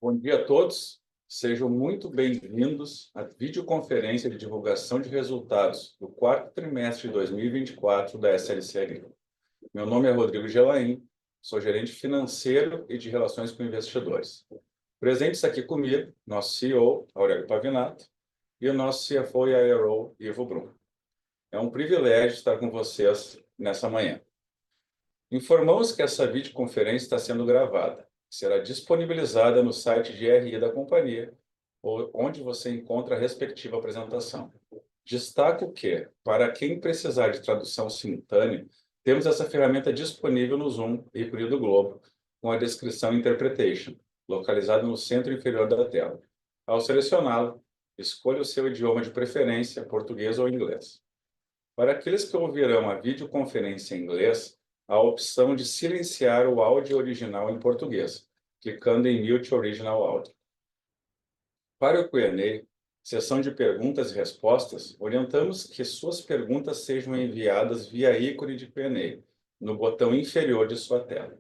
Bom dia a todos. Sejam muito bem-vindos à videoconferência de divulgação de resultados do quarto trimestre de 2024 da SLC Agrícola. Meu nome é Rodrigo Gelain, sou gerente financeiro e de relações com investidores. Presentes aqui comigo, nosso CEO, Aurélio Pavinato, e o nosso CFO e IRO, Ivo Brum. É um privilégio estar com vocês nessa manhã. Informamos que essa videoconferência está sendo gravada. Será disponibilizada no site de RI da companhia, onde você encontra a respectiva apresentação. Destaco que, para quem precisar de tradução simultânea, temos essa ferramenta disponível no Zoom, ícone do globo, com a descrição Interpretation, localizada no centro inferior da tela. Ao selecioná-lo, escolha o seu idioma de preferência, português ou inglês. Para aqueles que ouvirão a videoconferência em inglês, há a opção de silenciar o áudio original em português, clicando em Mute Original Audio. Para o Q&A, sessão de perguntas e respostas, orientamos que suas perguntas sejam enviadas via ícone de Q&A, no botão inferior de sua tela.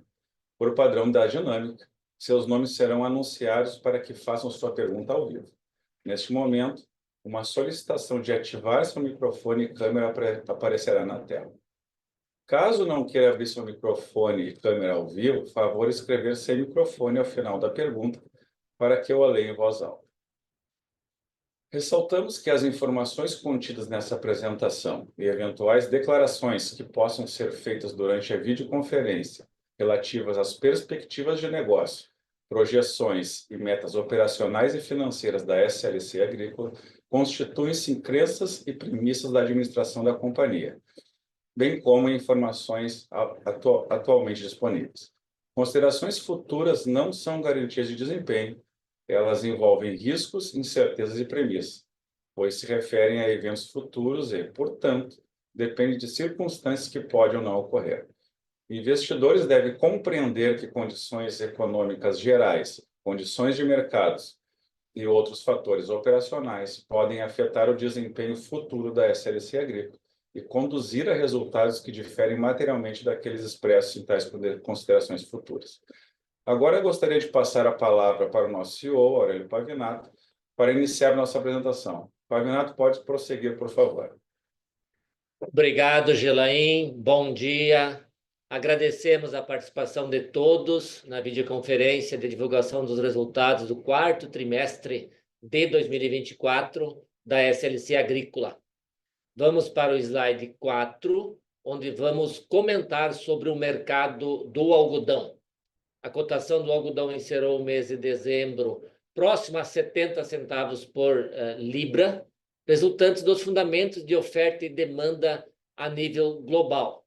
Por padrão da dinâmica, seus nomes serão anunciados para que façam sua pergunta ao vivo. Neste momento, uma solicitação de ativar seu microfone e câmera aparecerá na tela. Caso não queira abrir seu microfone e câmera ao vivo, favor escrever sem microfone ao final da pergunta para que eu a leia em voz alta. Ressaltamos que as informações contidas nessa apresentação e eventuais declarações que possam ser feitas durante a videoconferência relativas às perspectivas de negócio, projeções e metas operacionais e financeiras da SLC Agrícola constituem-se em crenças e premissas da administração da companhia, bem como informações atualmente disponíveis. Considerações futuras não são garantias de desempenho, elas envolvem riscos, incertezas e premissas, pois se referem a eventos futuros e, portanto, dependem de circunstâncias que podem ou não ocorrer. Investidores devem compreender que condições econômicas gerais, condições de mercados e outros fatores operacionais podem afetar o desempenho futuro da SLC Agrícola e conduzir a resultados que diferem materialmente daqueles expressos em tais considerações futuras. Agora eu gostaria de passar a palavra para o nosso CEO, Aurélio Pavinato, para iniciar nossa apresentação. Pavinato, pode prosseguir, por favor. Obrigado, Gelain. Bom dia. Agradecemos a participação de todos na videoconferência de divulgação dos resultados do quarto trimestre de 2024 da SLC Agrícola. Vamos para o slide 4, onde vamos comentar sobre o mercado do algodão. A cotação do algodão encerrou o mês de dezembro próximo a 70 centavos por libra, resultantes dos fundamentos de oferta e demanda a nível global.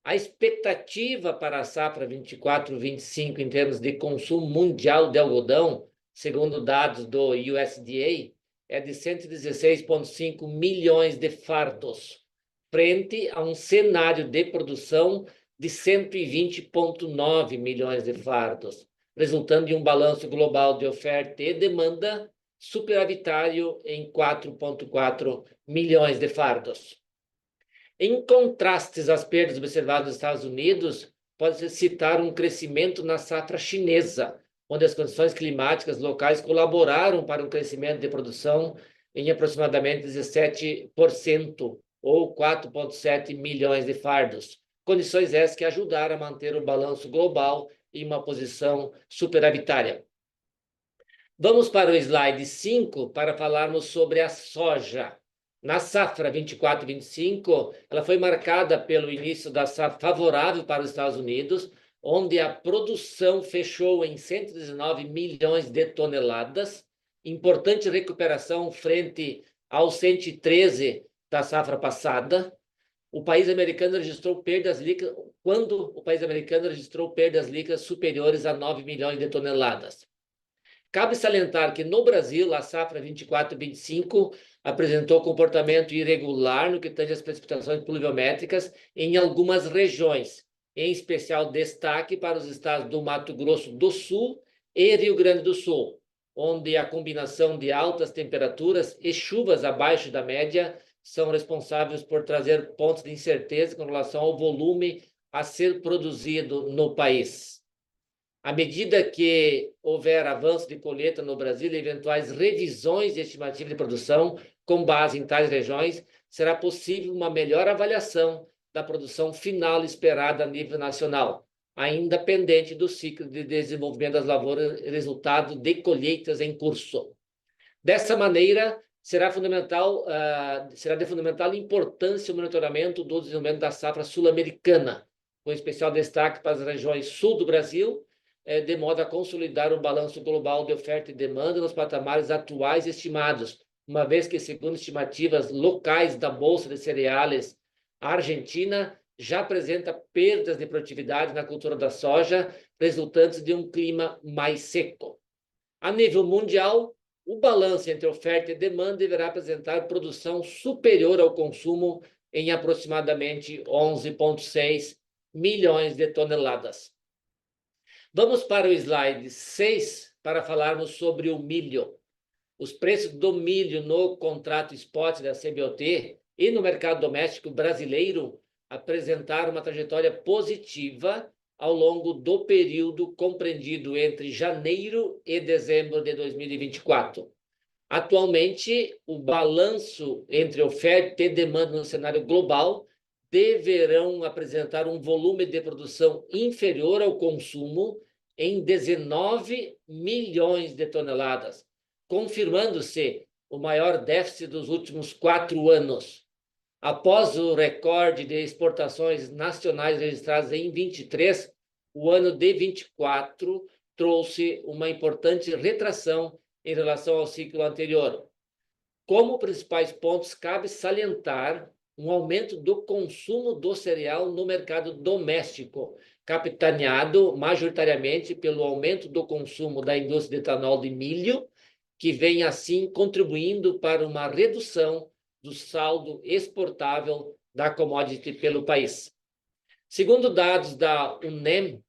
A expectativa para a safra 24-25 em termos de consumo mundial de algodão, segundo dados do USDA, é de 116,5 milhões de fardos, frente a um cenário de produção de 120,9 milhões de fardos, resultando em um balanço global de oferta e demanda superavitário em 4,4 milhões de fardos. Em contrastes às perdas observadas nos Estados Unidos, pode-se citar um crescimento na safra chinesa, onde as condições climáticas locais colaboraram para um crescimento de produção em aproximadamente 17%, ou 4,7 milhões de fardos. Condições essas que ajudaram a manter o balanço global em uma posição superavitária. Vamos para o slide 5 para falarmos sobre a soja. Na safra 24-25, ela foi marcada pelo início da safra favorável para os Estados Unidos, onde a produção fechou em 119 milhões de toneladas, importante recuperação frente aos 113 da safra passada. O país americano registrou perdas líquidas quando o país americano registrou perdas líquidas superiores a 9 milhões de toneladas. Cabe salientar que no Brasil a safra 24-25 apresentou comportamento irregular no que tange às precipitações pluviométricas em algumas regiões, em especial destaque para os estados do Mato Grosso do Sul e Rio Grande do Sul, onde a combinação de altas temperaturas e chuvas abaixo da média são responsáveis por trazer pontos de incerteza com relação ao volume a ser produzido no país. À medida que houver avanço de colheita no Brasil e eventuais revisões de estimativa de produção com base em tais regiões, será possível uma melhor avaliação da produção final esperada a nível nacional, ainda pendente do ciclo de desenvolvimento das lavouras, resultado de colheitas em curso. Dessa maneira, será de fundamental importância o monitoramento do desenvolvimento da safra sul-americana, com especial destaque para as regiões sul do Brasil, de modo a consolidar o balanço global de oferta e demanda nos patamares atuais estimados, uma vez que, segundo estimativas locais da Bolsa de Cereais, a Argentina já apresenta perdas de produtividade na cultura da soja, resultantes de um clima mais seco. A nível mundial, o balanço entre oferta e demanda deverá apresentar produção superior ao consumo em aproximadamente 11,6 milhões de toneladas. Vamos para o slide 6 para falarmos sobre o milho. Os preços do milho no contrato spot da CBOT e no mercado doméstico brasileiro apresentaram uma trajetória positiva ao longo do período compreendido entre janeiro e dezembro de 2024. Atualmente, o balanço entre oferta e demanda no cenário global deverão apresentar um volume de produção inferior ao consumo em 19 milhões de toneladas, confirmando-se o maior déficit dos últimos 4 anos. Após o recorde de exportações nacionais registradas em 23, o ano de 24 trouxe uma importante retração em relação ao ciclo anterior. Como principais pontos, cabe salientar um aumento do consumo do cereal no mercado doméstico, capitaneado majoritariamente pelo aumento do consumo da indústria de etanol de milho, que vem assim contribuindo para uma redução do saldo exportável da commodity pelo país. Segundo dados da UNEM,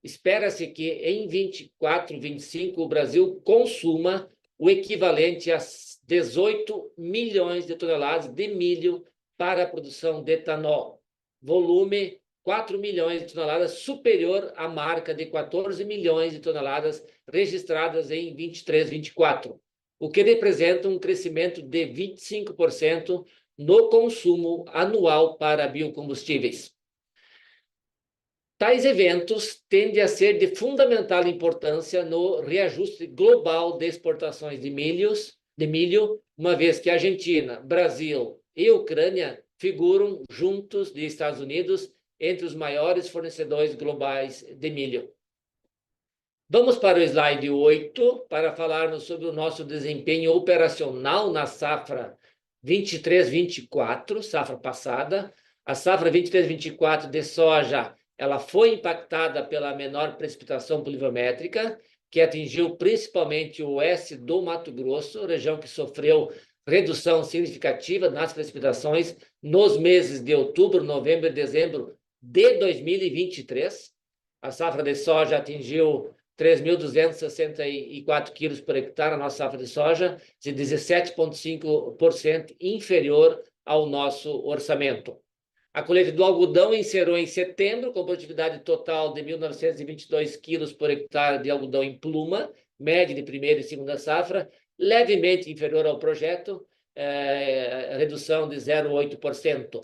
espera-se que em 24, 25 o Brasil consuma o equivalente a 18 milhões de toneladas de milho para a produção de etanol, volume 4 milhões de toneladas superior à marca de 14 milhões de toneladas registradas em 23, 24, o que representa um crescimento de 25% no consumo anual para biocombustíveis. Tais eventos tendem a ser de fundamental importância no reajuste global de exportações de milho, uma vez que a Argentina, Brasil e Ucrânia figuram juntos de Estados Unidos entre os maiores fornecedores globais de milho. Vamos para o slide 8 para falarmos sobre o nosso desempenho operacional na safra 23-24, safra passada. A safra 23-24 de soja, ela foi impactada pela menor precipitação pluviométrica, que atingiu principalmente o oeste do Mato Grosso, região que sofreu redução significativa nas precipitações nos meses de outubro, novembro e dezembro de 2023. A safra de soja atingiu 3.264 quilos por hectare, a nossa safra de soja, de 17,5% inferior ao nosso orçamento. A colheita do algodão encerrou em setembro, com produtividade total de 1.922 quilos por hectare de algodão em pluma, média de primeira e segunda safra, levemente inferior ao projeto, redução de 0,8%.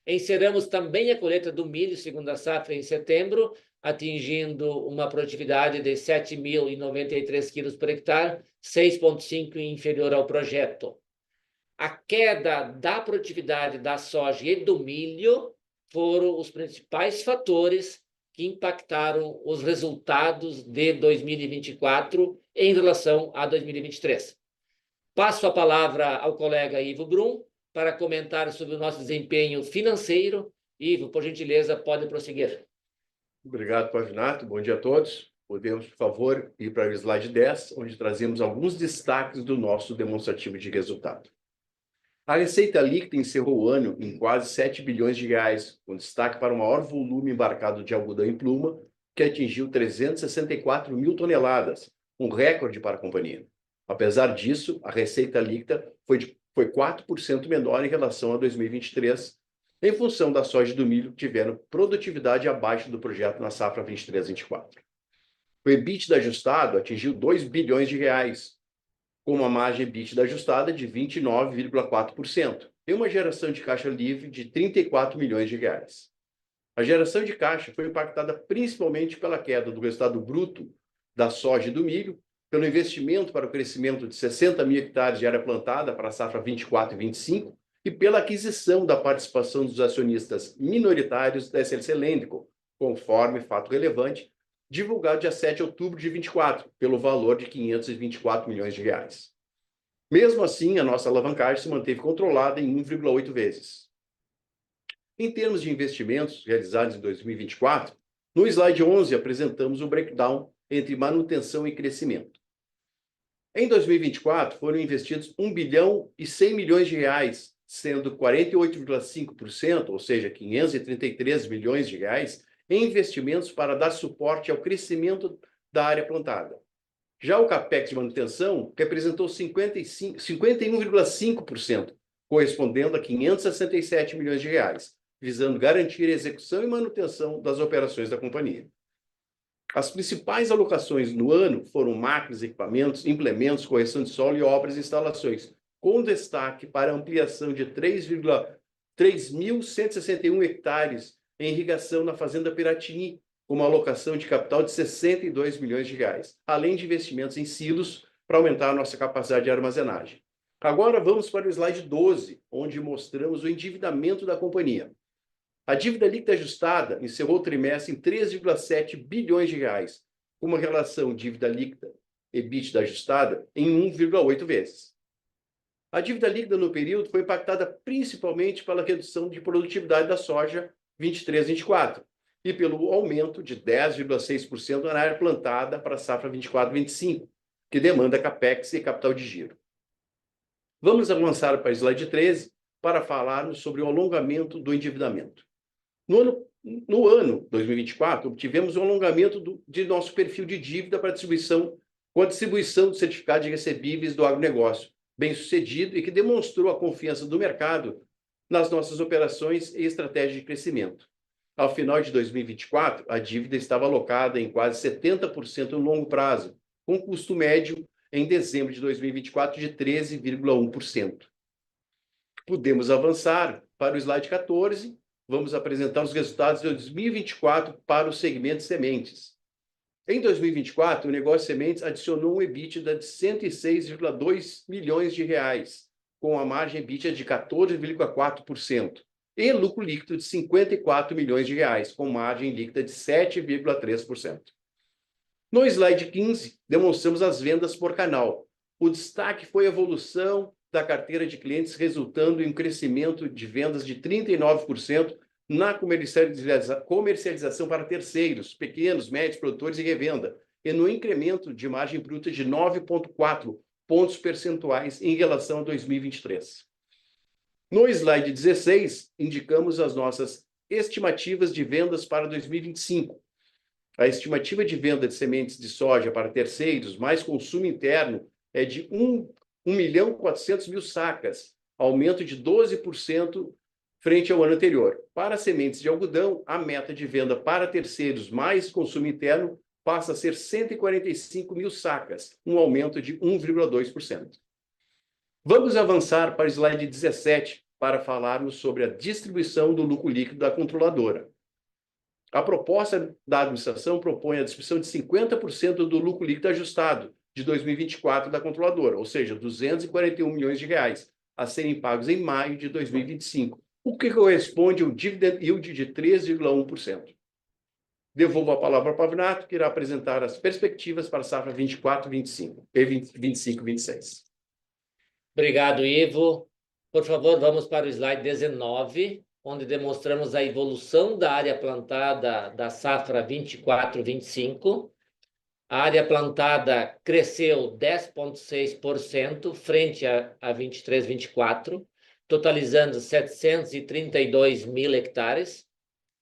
Encerramos também a colheita do milho, segunda safra, em setembro, atingindo uma produtividade de 7.093 quilos por hectare, 6,5% inferior ao projeto. A queda da produtividade da soja e do milho foram os principais fatores que impactaram os resultados de 2024 em relação a 2023. Passo a palavra ao colega Ivo Brum para comentar sobre o nosso desempenho financeiro. Ivo, por gentileza, pode prosseguir. Obrigado, Pavinato. Bom dia a todos. Podemos, por favor, ir para o slide 10, onde trazemos alguns destaques do nosso demonstrativo de resultado. A receita líquida encerrou o ano em quase 7 bilhões de reais, com destaque para o maior volume embarcado de algodão em pluma, que atingiu 364 mil toneladas, um recorde para a companhia. Apesar disso, a receita líquida foi 4% menor em relação a 2023, em função da soja e do milho que tiveram produtividade abaixo do projeto na safra 23-24. O EBITDA ajustado atingiu 2 bilhões de reais, com uma margem EBITDA ajustada de 29,4% e uma geração de caixa livre de 34 milhões de reais. A geração de caixa foi impactada principalmente pela queda do resultado bruto da soja e do milho, pelo investimento para o crescimento de 60 mil hectares de área plantada para a safra 24 e 25 e pela aquisição da participação dos acionistas minoritários da SLC Lendico, conforme fato relevante, divulgado dia 7 de outubro de 24, pelo valor de 524 milhões de reais. Mesmo assim, a nossa alavancagem se manteve controlada em 1,8 vezes. Em termos de investimentos realizados em 2024, no slide 11 apresentamos o breakdown entre manutenção e crescimento. Em 2024, foram investidos 1 bilhão e 100 milhões de reais, sendo 48,5%, ou seja, 533 milhões de reais, em investimentos para dar suporte ao crescimento da área plantada. Já o CAPEX de manutenção representou 51,5%, correspondendo a 567 milhões de reais, visando garantir a execução e manutenção das operações da companhia. As principais alocações no ano foram máquinas, equipamentos, implementos, correção de solo e obras e instalações, com destaque para a ampliação de 3.161 hectares em irrigação na Fazenda Piratini, com uma alocação de capital de 62 milhões de reais, além de investimentos em silos para aumentar a nossa capacidade de armazenagem. Agora vamos para o slide 12, onde mostramos o endividamento da companhia. A dívida líquida ajustada encerrou o trimestre em 3,7 bilhões de reais, com uma relação dívida líquida EBITDA ajustada em 1,8 vezes. A dívida líquida no período foi impactada principalmente pela redução de produtividade da soja 23-24 e pelo aumento de 10,6% na área plantada para a safra 24-25, que demanda CAPEX e capital de giro. Vamos avançar para o slide 13 para falarmos sobre o alongamento do endividamento. No ano 2024, obtivemos um alongamento de nosso perfil de dívida para distribuição, com a distribuição de certificados de recebíveis do agronegócio, bem sucedido e que demonstrou a confiança do mercado nas nossas operações e estratégias de crescimento. Ao final de 2024, a dívida estava alocada em quase 70% no longo prazo, com custo médio em dezembro de 2024 de 13,1%. Podemos avançar para o slide 14. Vamos apresentar os resultados de 2024 para o segmento de sementes. Em 2024, o negócio de sementes adicionou um EBITDA de 106,2 milhões de reais, com a margem EBITDA de 14,4%, e lucro líquido de 54 milhões de reais, com margem líquida de 7,3%. No slide 15, demonstramos as vendas por canal. O destaque foi a evolução da carteira de clientes, resultando em um crescimento de vendas de 39% na comercialização para terceiros, pequenos, médios, produtores e revenda, e no incremento de margem bruta de 9,4 pontos percentuais em relação a 2023. No slide 16, indicamos as nossas estimativas de vendas para 2025. A estimativa de venda de sementes de soja para terceiros, mais consumo interno, é de 1.400.000 sacas, aumento de 12% frente ao ano anterior. Para sementes de algodão, a meta de venda para terceiros mais consumo interno passa a ser 145.000 sacas, um aumento de 1,2%. Vamos avançar para o slide 17 para falarmos sobre a distribuição do lucro líquido da controladora. A proposta da administração propõe a distribuição de 50% do lucro líquido ajustado de 2024 da controladora, ou seja, 241 milhões de reais, a serem pagos em maio de 2025, o que corresponde a um dividend yield de 3,1%. Devolvo a palavra para o Pavinato, que irá apresentar as perspectivas para a safra 24-25 e 25-26. Obrigado, Ivo. Por favor, vamos para o slide 19, onde demonstramos a evolução da área plantada da safra 24-25. A área plantada cresceu 10,6% frente a 23-24, totalizando 732 mil hectares.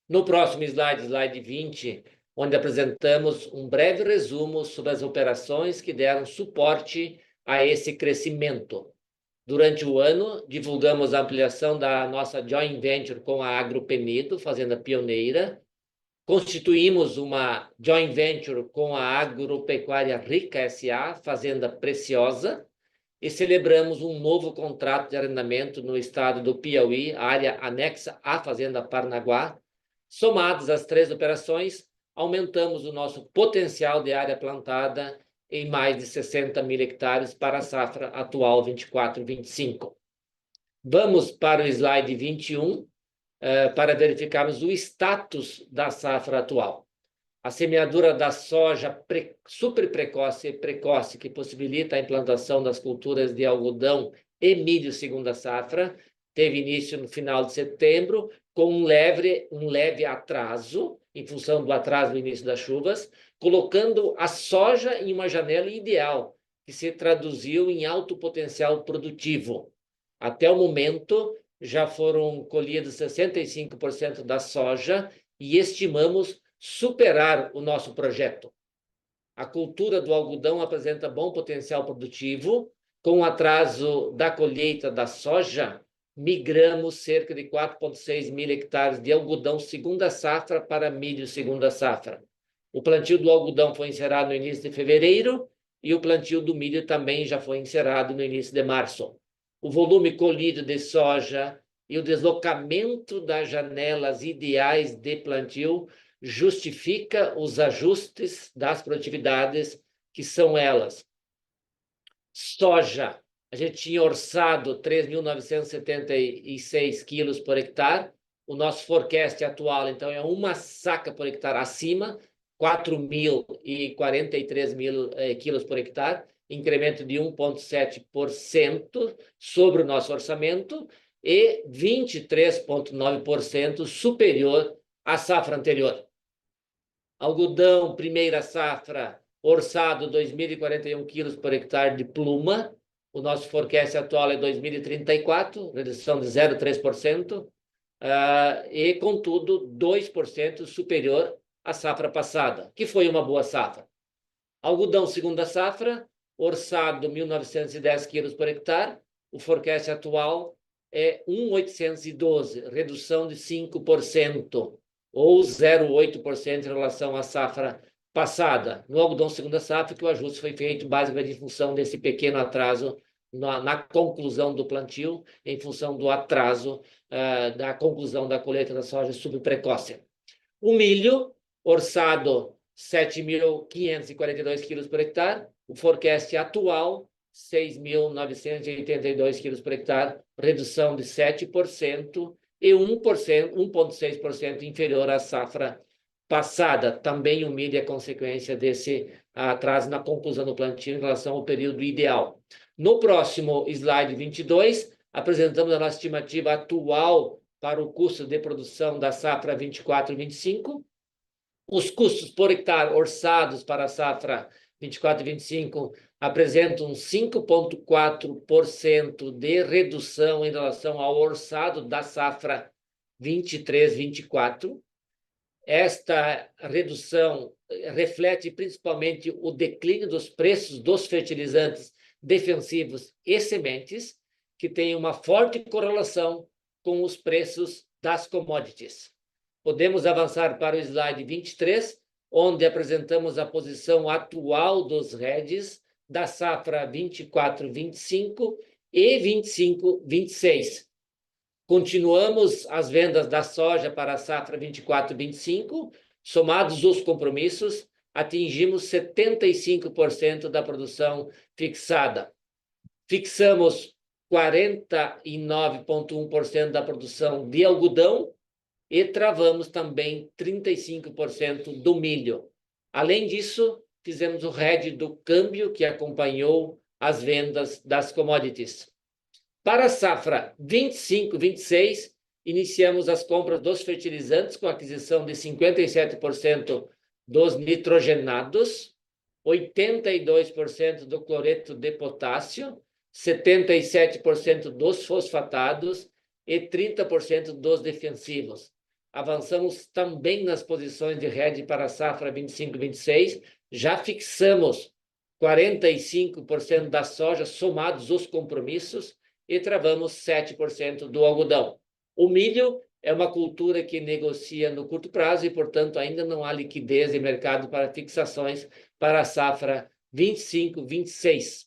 No próximo slide, slide 20, onde apresentamos um breve resumo sobre as operações que deram suporte a esse crescimento. Durante o ano, divulgamos a ampliação da nossa joint venture com a Agro Penido, fazenda pioneira, constituímos uma joint venture com a Agropecuária Rica S.A., Fazenda Preciosa, e celebramos um novo contrato de arrendamento no estado do Piauí, área anexa à Fazenda Parnaguá. Somadas as 3 operações, aumentamos o nosso potencial de área plantada em mais de 60 mil hectares para a safra atual 24-25. Vamos para o slide 21, para verificarmos o status da safra atual. A semeadura da soja super precoce e precoce, que possibilita a implantação das culturas de algodão e milho segunda safra, teve início no final de setembro, com um leve atraso, em função do atraso do início das chuvas, colocando a soja em uma janela ideal, que se traduziu em alto potencial produtivo. Até o momento, já foram colhidos 65% da soja e estimamos superar o nosso projeto. A cultura do algodão apresenta bom potencial produtivo. Com o atraso da colheita da soja, migramos cerca de 4,6 mil hectares de algodão segunda safra para milho segunda safra. O plantio do algodão foi encerrado no início de fevereiro e o plantio do milho também já foi encerrado no início de março. O volume colhido de soja e o deslocamento das janelas ideais de plantio justifica os ajustes das produtividades, que são elas. Soja, a gente tinha orçado 3.976 quilos por hectare. O nosso forecast atual, então, é uma saca por hectare acima, 4.043 quilos por hectare, incremento de 1,7% sobre o nosso orçamento e 23,9% superior à safra anterior. Algodão, primeira safra, orçado 2.041 quilos por hectare de pluma. O nosso forecast atual é 2.034, redução de 0,3%, e, contudo, 2% superior à safra passada, que foi uma boa safra. Algodão, segunda safra, orçado 1.910 quilos por hectare. O forecast atual é 1.812, redução de 5%. Ou 0,8% em relação à safra passada. No algodão segunda safra, que o ajuste foi feito basicamente em função desse pequeno atraso na conclusão do plantio, em função do atraso da conclusão da colheita da soja subprecoce. O milho, orçado 7.542 quilos por hectare, o forecast atual 6.982 quilos por hectare, redução de 7%, e 1,6% inferior à safra passada. Também o milho é consequência desse atraso na conclusão do plantio em relação ao período ideal. No próximo slide 22, apresentamos a nossa estimativa atual para o custo de produção da safra 24-25. Os custos por hectare orçados para a safra 24-25 apresentam 5,4% de redução em relação ao orçado da safra 23-24. Esta redução reflete principalmente o declínio dos preços dos fertilizantes defensivos e sementes, que tem uma forte correlação com os preços das commodities. Podemos avançar para o slide 23, onde apresentamos a posição atual dos hedges da safra 24-25 e 25-26. Continuamos as vendas da soja para a safra 24-25, somados os compromissos, atingimos 75% da produção fixada. Fixamos 49,1% da produção de algodão e travamos também 35% do milho. Além disso, fizemos o hedge do câmbio, que acompanhou as vendas das commodities. Para a safra 25-26, iniciamos as compras dos fertilizantes com aquisição de 57% dos nitrogenados, 82% do cloreto de potássio, 77% dos fosfatados e 30% dos defensivos. Avançamos também nas posições de hedge para a safra 25-26, já fixamos 45% da soja, somados os compromissos, e travamos 7% do algodão. O milho é uma cultura que negocia no curto prazo e, portanto, ainda não há liquidez de mercado para fixações para a safra 25-26.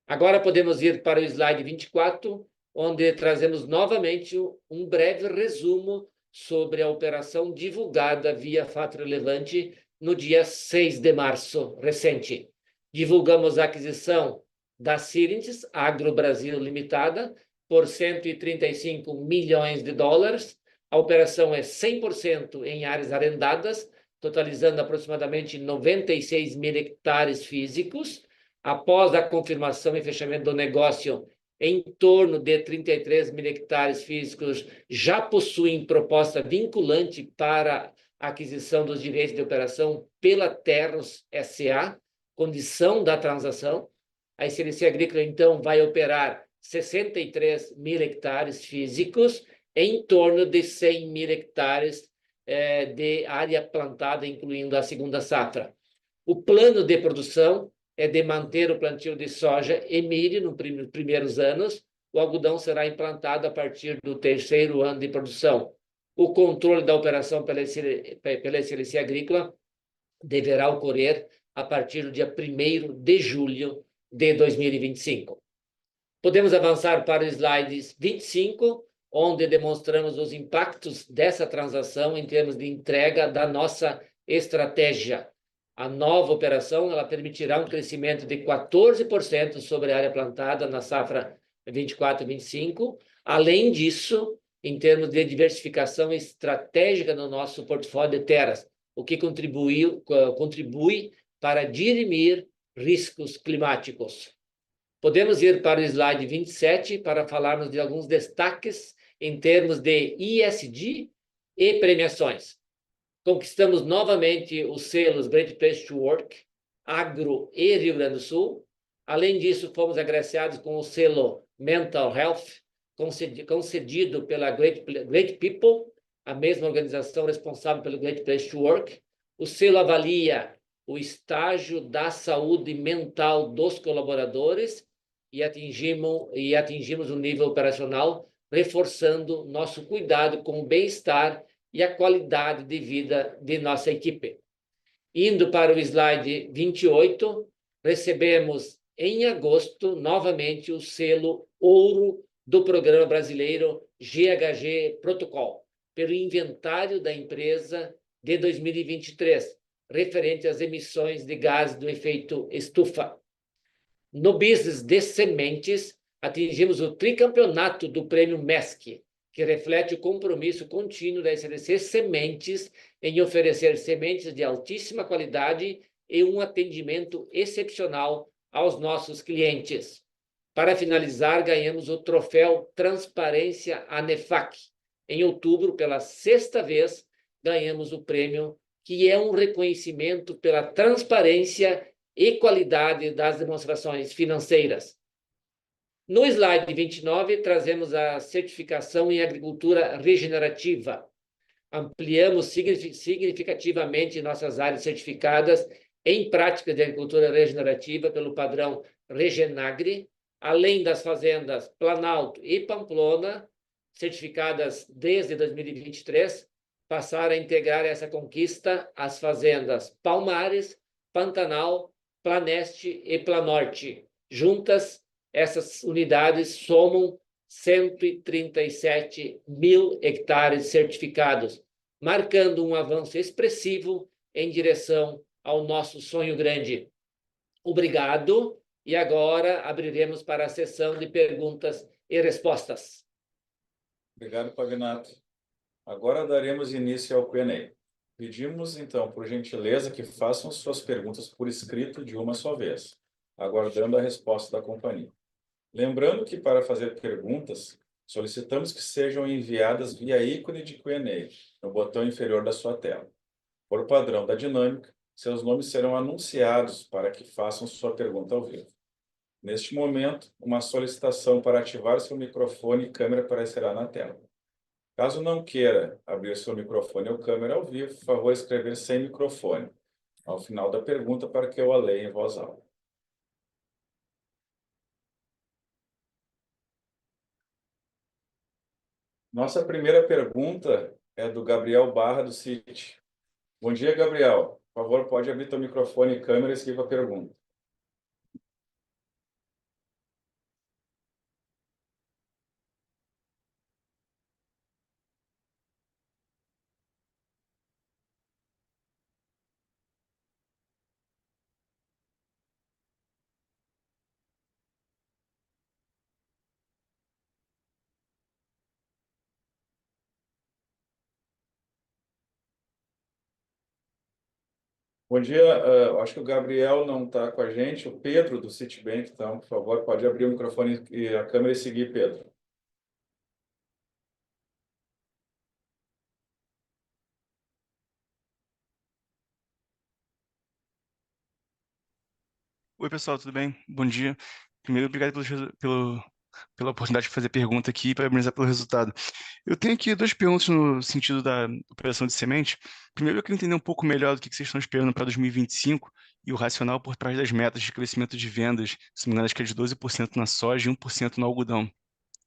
Agora podemos ir para o slide 24, onde trazemos novamente um breve resumo sobre a operação divulgada via fato relevante no dia 6 de março, recente. Divulgamos a aquisição da Syringes Agro Brasil Limitada por 135 milhões de dólares. A operação é 100% em áreas arrendadas, totalizando aproximadamente 96 mil hectares físicos. Após a confirmação e fechamento do negócio, em torno de 33 mil hectares físicos já possuem proposta vinculante para a aquisição dos direitos de operação pela Terros S.A., condição da transação. A SLC Agrícola, então, vai operar 63 mil hectares físicos em torno de 100 mil hectares de área plantada, incluindo a segunda safra. O plano de produção é de manter o plantio de soja e milho nos primeiros anos. O algodão será implantado a partir do terceiro ano de produção. O controle da operação pela SLC Agrícola deverá ocorrer a partir do dia 1º de julho de 2025. Podemos avançar para o slide 25, onde demonstramos os impactos dessa transação em termos de entrega da nossa estratégia. A nova operação ela permitirá um crescimento de 14% sobre a área plantada na safra 24-25. Além disso, em termos de diversificação estratégica no nosso portfólio de terras, o que contribui para dirimir riscos climáticos. Podemos ir para o slide 27 para falarmos de alguns destaques em termos de ESG e premiações. Conquistamos novamente os selos Great Place to Work, Agro e Rio Grande do Sul. Além disso, fomos agraciados com o selo Mental Health, concedido pela Great People, a mesma organização responsável pelo Great Place to Work. O selo avalia o estágio da saúde mental dos colaboradores e atingimos um nível operacional, reforçando nosso cuidado com o bem-estar e a qualidade de vida de nossa equipe. Indo para o slide 28, recebemos em agosto novamente o selo Ouro do Programa Brasileiro GHG Protocol, pelo inventário da empresa de 2023, referente às emissões de gases do efeito estufa. No business de sementes, atingimos o tricampeonato do Prêmio MESC, que reflete o compromisso contínuo da SLC Sementes em oferecer sementes de altíssima qualidade e um atendimento excepcional aos nossos clientes. Para finalizar, ganhamos o troféu Transparência ANEFAC. Em outubro, pela 6ª vez, ganhamos o prêmio, que é um reconhecimento pela transparência e qualidade das demonstrações financeiras. No slide 29, trazemos a certificação em agricultura regenerativa. Ampliamos significativamente nossas áreas certificadas em práticas de agricultura regenerativa pelo padrão Regenagri, além das fazendas Planalto e Pamplona, certificadas desde 2023, passaram a integrar essa conquista as fazendas Palmares, Pantanal, Planeste e Planorte. Juntas, essas unidades somam 137 mil hectares certificados, marcando um avanço expressivo em direção ao nosso sonho grande. Obrigado, e agora abriremos para a sessão de perguntas e respostas. Obrigado, Pavinato. Agora daremos início ao Q&A. Pedimos, então, por gentileza, que façam suas perguntas por escrito de uma só vez, aguardando a resposta da companhia. Lembrando que, para fazer perguntas, solicitamos que sejam enviadas via ícone de Q&A, no botão inferior da sua tela. Por padrão da dinâmica, seus nomes serão anunciados para que façam sua pergunta ao vivo. Neste momento, uma solicitação para ativar seu microfone e câmera aparecerá na tela. Caso não queira abrir seu microfone ou câmera ao vivo, por favor, escrever sem microfone ao final da pergunta para que eu a leia em voz alta. Nossa primeira pergunta é do Gabriel Barra, do Citi. Bom dia, Gabriel. Por favor, pode abrir teu microfone e câmera e seguir com a pergunta. Bom dia, acho que o Gabriel não está com a gente, o Pedro do Citibank, então, por favor, pode abrir o microfone e a câmera e seguir, Pedro. Oi, pessoal, tudo bem? Bom dia. Primeiro, obrigado pela oportunidade de fazer pergunta aqui e parabenizar pelo resultado. Eu tenho aqui duas perguntas no sentido da operação de semente. Primeiro, eu queria entender um pouco melhor do que vocês estão esperando para 2025 e 25 e o racional por trás das metas de crescimento de vendas, se não me engano, acho que é de 12% na soja e 1% no algodão.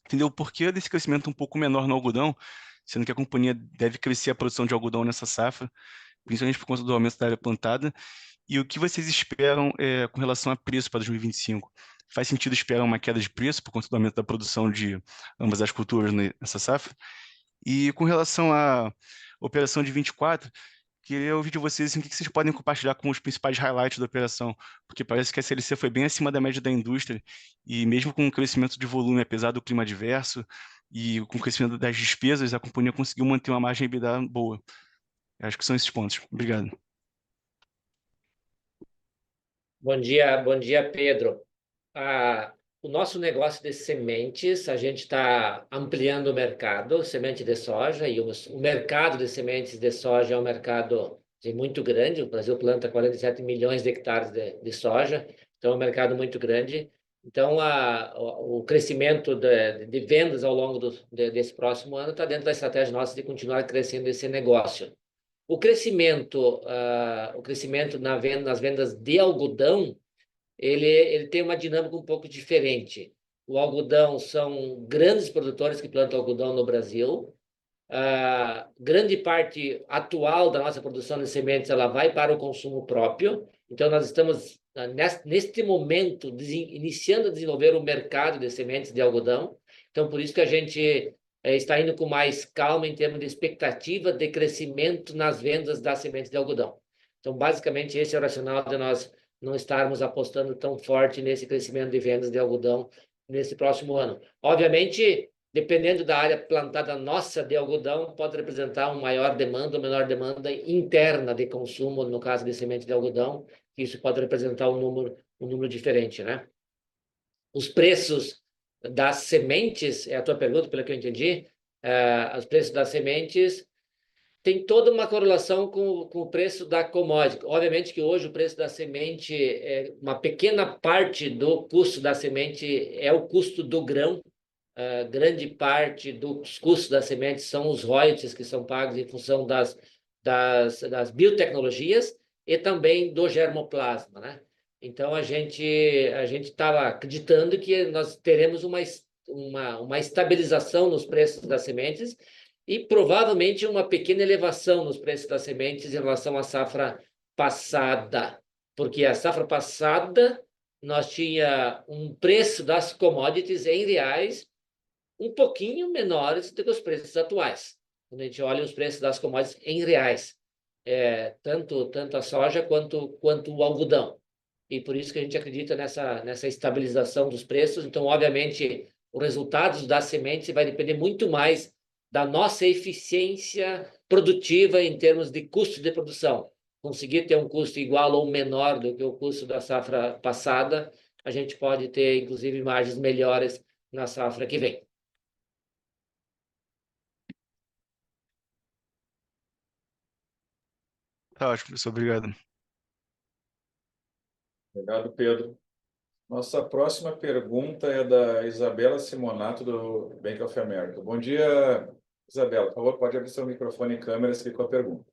Entender o porquê desse crescimento um pouco menor no algodão, sendo que a companhia deve crescer a produção de algodão nessa safra, principalmente por conta do aumento da área plantada. E o que vocês esperam com relação a preço para 2025? Faz sentido esperar uma queda de preço por conta do aumento da produção de ambas as culturas nessa safra? E com relação à operação de 24, queria ouvir de vocês assim, o que vocês podem compartilhar com os principais highlights da operação, porque parece que a SLC foi bem acima da média da indústria, e mesmo com o crescimento de volume, apesar do clima adverso, e com o crescimento das despesas, a companhia conseguiu manter uma margem EBITDA boa. Eu acho que são esses pontos. Obrigado. Bom dia, Pedro. O nosso negócio de sementes, a gente está ampliando o mercado, semente de soja, e o mercado de sementes de soja é um mercado muito grande. O Brasil planta 47 milhões de hectares de soja, então é um mercado muito grande. Então, o crescimento de vendas ao longo desse próximo ano está dentro da estratégia nossa de continuar crescendo esse negócio. O crescimento nas vendas de algodão, ele tem uma dinâmica um pouco diferente. O algodão são grandes produtores que plantam algodão no Brasil. Grande parte atual da nossa produção de sementes ela vai para o consumo próprio. Então, nós estamos, neste momento, iniciando a desenvolver o mercado de sementes de algodão. Então, por isso que a gente está indo com mais calma em termos de expectativa de crescimento nas vendas das sementes de algodão. Então, basicamente, esse é o racional de nós não estarmos apostando tão forte nesse crescimento de vendas de algodão nesse próximo ano. Obviamente, dependendo da área plantada nossa de algodão, pode representar uma maior demanda ou menor demanda interna de consumo, no caso de semente de algodão, que isso pode representar um número diferente, né? Os preços das sementes, é a tua pergunta, pelo que eu entendi, os preços das sementes tem toda uma correlação com o preço da commodity. Obviamente que hoje o preço da semente, uma pequena parte do custo da semente é o custo do grão. Grande parte dos custos das sementes são os royalties que são pagos em função das biotecnologias e também do germoplasma, né? Então, a gente estava acreditando que nós teremos uma estabilização nos preços das sementes e provavelmente uma pequena elevação nos preços das sementes em relação à safra passada, porque a safra passada nós tinha um preço das commodities em reais um pouquinho menores do que os preços atuais. Quando a gente olha os preços das commodities em reais, tanto a soja quanto o algodão. E por isso que a gente acredita nessa estabilização dos preços. Então, obviamente, os resultados das sementes vai depender muito mais da nossa eficiência produtiva em termos de custo de produção. Conseguir ter um custo igual ou menor do que o custo da safra passada, a gente pode ter, inclusive, margens melhores na safra que vem. Tá ótimo, professor. Obrigado. Obrigado, Pedro. Nossa próxima pergunta é da Isabela Simonato, do Bank of America. Bom dia, Isabela. Por favor, pode abrir seu microfone e câmera e seguir com a pergunta.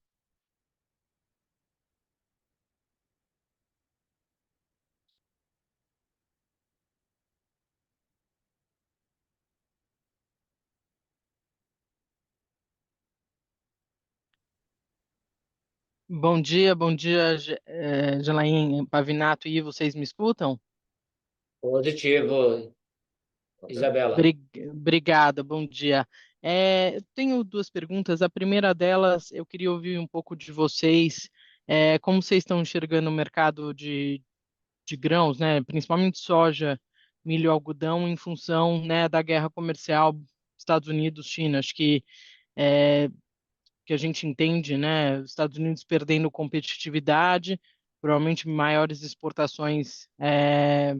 Bom dia, Janaína, Pavinato e Ivo, vocês me escutam? Positivo, Isabela. Obrigada, bom dia. Eu tenho duas perguntas. A primeira delas, eu queria ouvir um pouco de vocês, como vocês estão enxergando o mercado de grãos, né, principalmente soja, milho e algodão, em função, né, da guerra comercial Estados Unidos-China. Acho que a gente entende, né, os Estados Unidos perdendo competitividade, provavelmente maiores exportações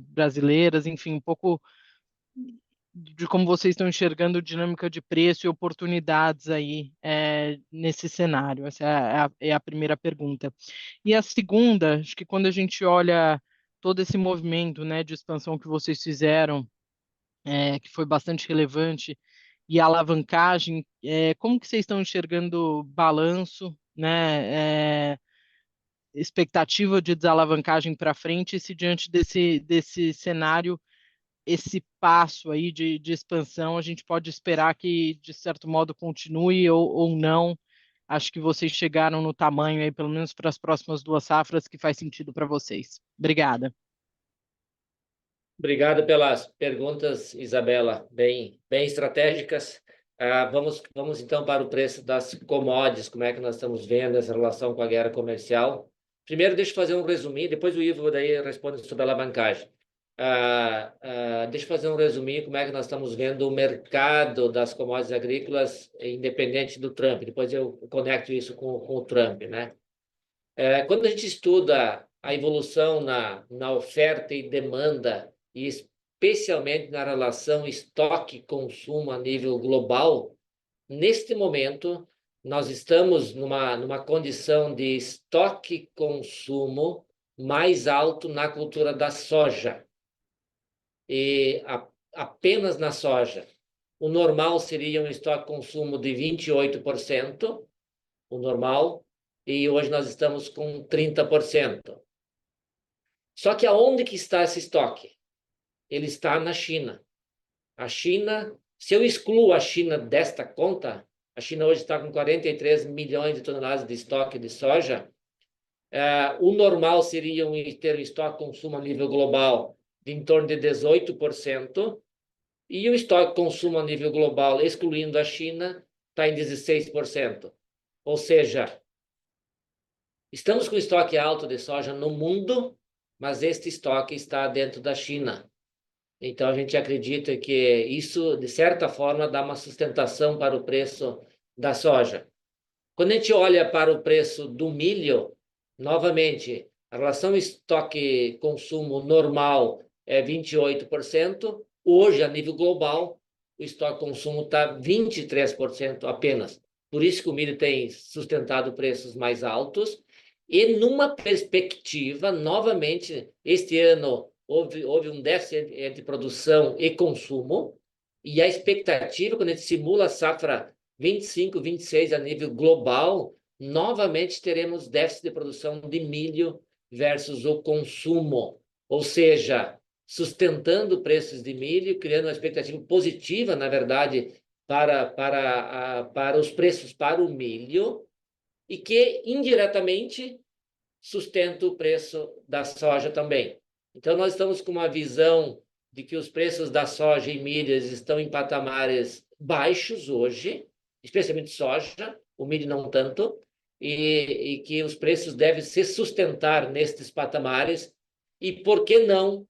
brasileiras, enfim, um pouco de como vocês estão enxergando dinâmica de preço e oportunidades aí nesse cenário. Essa é a primeira pergunta. E a segunda, acho que quando a gente olha todo esse movimento, né, de expansão que vocês fizeram, que foi bastante relevante, e a alavancagem, como que vocês estão enxergando balanço, né, expectativa de desalavancagem para frente, e se diante desse cenário, esse passo aí de expansão, a gente pode esperar que, de certo modo, continue ou não? Acho que vocês chegaram no tamanho aí, pelo menos para as próximas duas safras, que faz sentido para vocês. Obrigada. Obrigado pelas perguntas, Isabela, bem estratégicas. Vamos então para o preço das commodities, como é que nós estamos vendo essa relação com a guerra comercial. Primeiro, deixa eu fazer um resuminho, depois o Ivo daí responde sobre a alavancagem. Deixa eu fazer um resuminho, como é que nós estamos vendo o mercado das commodities agrícolas independente do Trump. Depois eu conecto isso com o Trump, né? Quando a gente estuda a evolução na oferta e demanda, e especialmente na relação estoque-consumo a nível global, neste momento, nós estamos numa condição de estoque-consumo mais alto na cultura da soja. E apenas na soja. O normal seria um estoque-consumo de 28%, o normal, e hoje nós estamos com 30%. Só que aonde que está esse estoque? Ele está na China. A China, se eu excluo a China desta conta, a China hoje está com 43 milhões de toneladas de estoque de soja. O normal seria ter um estoque consumo a nível global de em torno de 18%, e o estoque consumo a nível global, excluindo a China, está em 16%. Ou seja, estamos com estoque alto de soja no mundo, mas este estoque está dentro da China. Então, a gente acredita que isso, de certa forma, dá uma sustentação para o preço da soja. Quando a gente olha para o preço do milho, novamente, a relação estoque-consumo normal é 28%. Hoje, a nível global, o estoque-consumo está 23% apenas. Por isso que o milho tem sustentado preços mais altos. E numa perspectiva, novamente, este ano houve um déficit entre produção e consumo, e a expectativa, quando a gente simula a safra 25, 26 a nível global, novamente teremos déficit de produção de milho versus o consumo, ou seja, sustentando preços de milho, criando uma expectativa positiva, na verdade, para os preços para o milho, e que indiretamente sustenta o preço da soja também. Então, nós estamos com uma visão de que os preços da soja e milhas estão em patamares baixos hoje, especialmente soja, o milho não tanto, e que os preços devem se sustentar nestes patamares, e por que não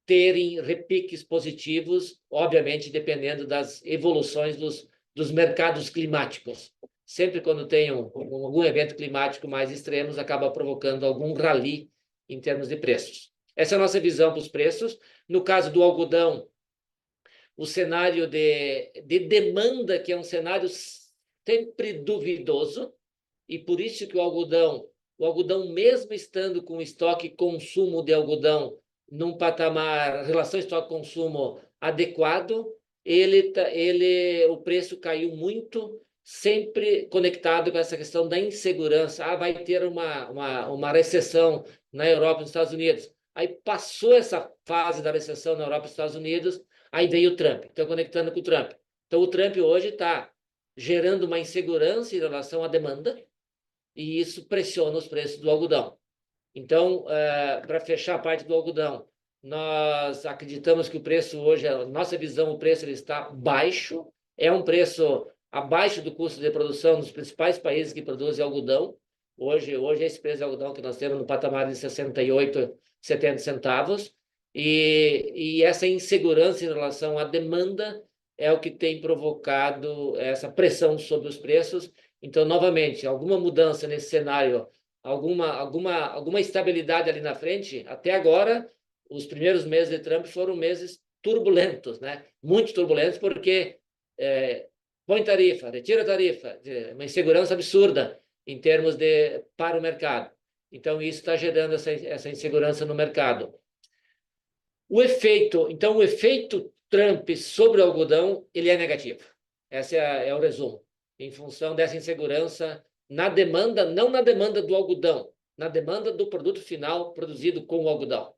terem repiques positivos, obviamente dependendo das evoluções dos mercados climáticos. Sempre quando tem algum evento climático mais extremo, acaba provocando algum rally em termos de preços. Essa é a nossa visão para os preços. No caso do algodão, o cenário de demanda, que é um cenário sempre duvidoso, e por isso que o algodão mesmo estando com estoque consumo de algodão num patamar, relação estoque-consumo adequado, o preço caiu muito, sempre conectado com essa questão da insegurança. Vai ter uma recessão na Europa e nos Estados Unidos. Aí passou essa fase da recessão na Europa e nos Estados Unidos, aí veio o Trump. Estou conectando com o Trump. Então, o Trump hoje está gerando uma insegurança em relação à demanda, e isso pressiona os preços do algodão. Então, para fechar a parte do algodão, nós acreditamos que o preço hoje, a nossa visão, o preço ele está baixo, é um preço abaixo do custo de produção dos principais países que produzem algodão. Hoje esse preço de algodão que nós temos no patamar de 68, 70 centavos, e essa insegurança em relação à demanda é o que tem provocado essa pressão sobre os preços. Então, novamente, alguma mudança nesse cenário, alguma estabilidade ali na frente, até agora, os primeiros meses de Trump foram meses turbulentos, né? Muito turbulentos, porque põe tarifa, retira tarifa, uma insegurança absurda em termos de para o mercado. Então, isso está gerando essa insegurança no mercado. Então, o efeito Trump sobre o algodão, ele é negativo. Esse é o resumo. Em função dessa insegurança na demanda, não na demanda do algodão, na demanda do produto final produzido com o algodão,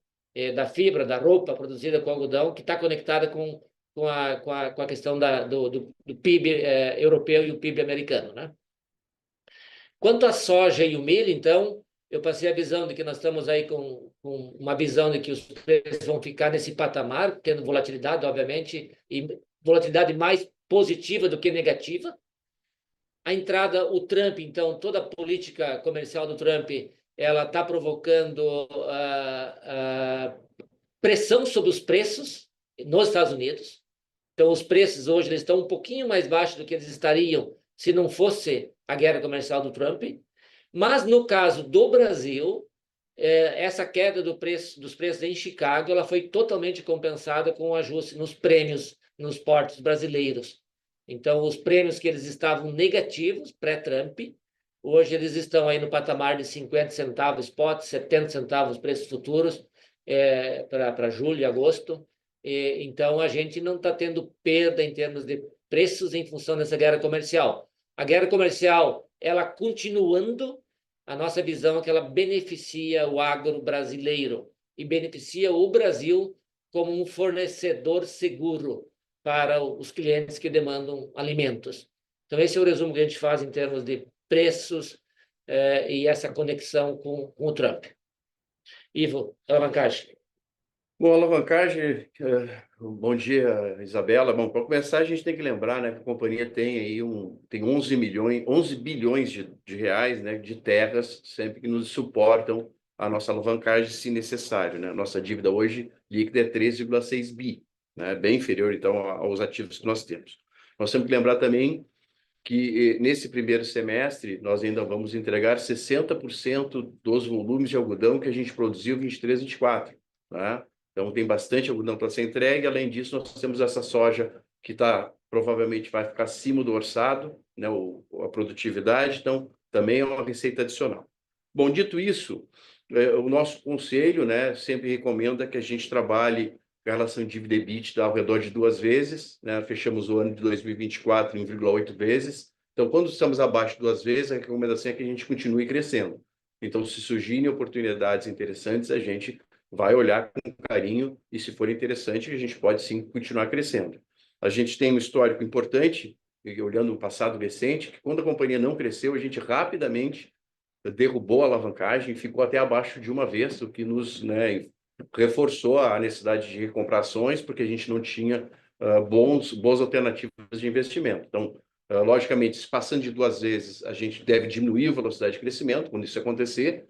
da fibra, da roupa produzida com algodão, que está conectada com a questão do PIB europeu e o PIB americano, né? Quanto à soja e o milho, então, eu passei a visão de que nós estamos aí com uma visão de que os preços vão ficar nesse patamar, tendo volatilidade, obviamente, e volatilidade mais positiva do que negativa. A entrada, o Trump, então, toda a política comercial do Trump, ela está provocando pressão sobre os preços nos Estados Unidos. Então, os preços hoje eles estão um pouquinho mais baixos do que eles estariam se não fosse a guerra comercial do Trump. Mas, no caso do Brasil, essa queda dos preços em Chicago ela foi totalmente compensada com o ajuste nos prêmios nos portos brasileiros. Então, os prêmios que eles estavam negativos, pré-Trump, hoje eles estão aí no patamar de 50 centavos spot, 70 centavos preços futuros para julho e agosto. Então, a gente não está tendo perda em termos de preços em função dessa guerra comercial. A guerra comercial, ela continuando, a nossa visão é que ela beneficia o agro brasileiro e beneficia o Brasil como um fornecedor seguro para os clientes que demandam alimentos. Então, esse é o resumo que a gente faz em termos de preços e essa conexão com o Trump. Ivo, alavancagem. Bom, alavancagem, bom dia, Isabela. Bom, para começar, a gente tem que lembrar, né, que a companhia tem aí tem 11 bilhões de reais, né, de terras, sempre que nos suportam a nossa alavancagem, se necessário, né? Nossa dívida hoje líquida é 13,6 bi, né, bem inferior, então, aos ativos que nós temos. Nós temos que lembrar também que nesse primeiro semestre nós ainda vamos entregar 60% dos volumes de algodão que a gente produziu 23, 24, né? Então tem bastante algodão para ser entregue. Além disso, nós temos essa soja que provavelmente vai ficar acima do orçado, né? A produtividade. Então também é uma receita adicional. Bom, dito isso, o nosso conselho, né, sempre recomenda que a gente trabalhe com a relação dívida EBITDA ao redor de 2 vezes, né? Fechamos o ano de 2024 em 1,8 vezes. Então, quando estamos abaixo de 2 vezes, a recomendação é que a gente continue crescendo. Então, se surgirem oportunidades interessantes, a gente vai olhar com carinho e, se for interessante, a gente pode sim continuar crescendo. A gente tem um histórico importante, olhando o passado recente, que quando a companhia não cresceu, a gente rapidamente derrubou a alavancagem e ficou até abaixo de 1 vez, o que nos, né, reforçou a necessidade de recomprar ações, porque a gente não tinha boas alternativas de investimento. Então, logicamente, passando de 2 vezes, a gente deve diminuir a velocidade de crescimento, quando isso acontecer,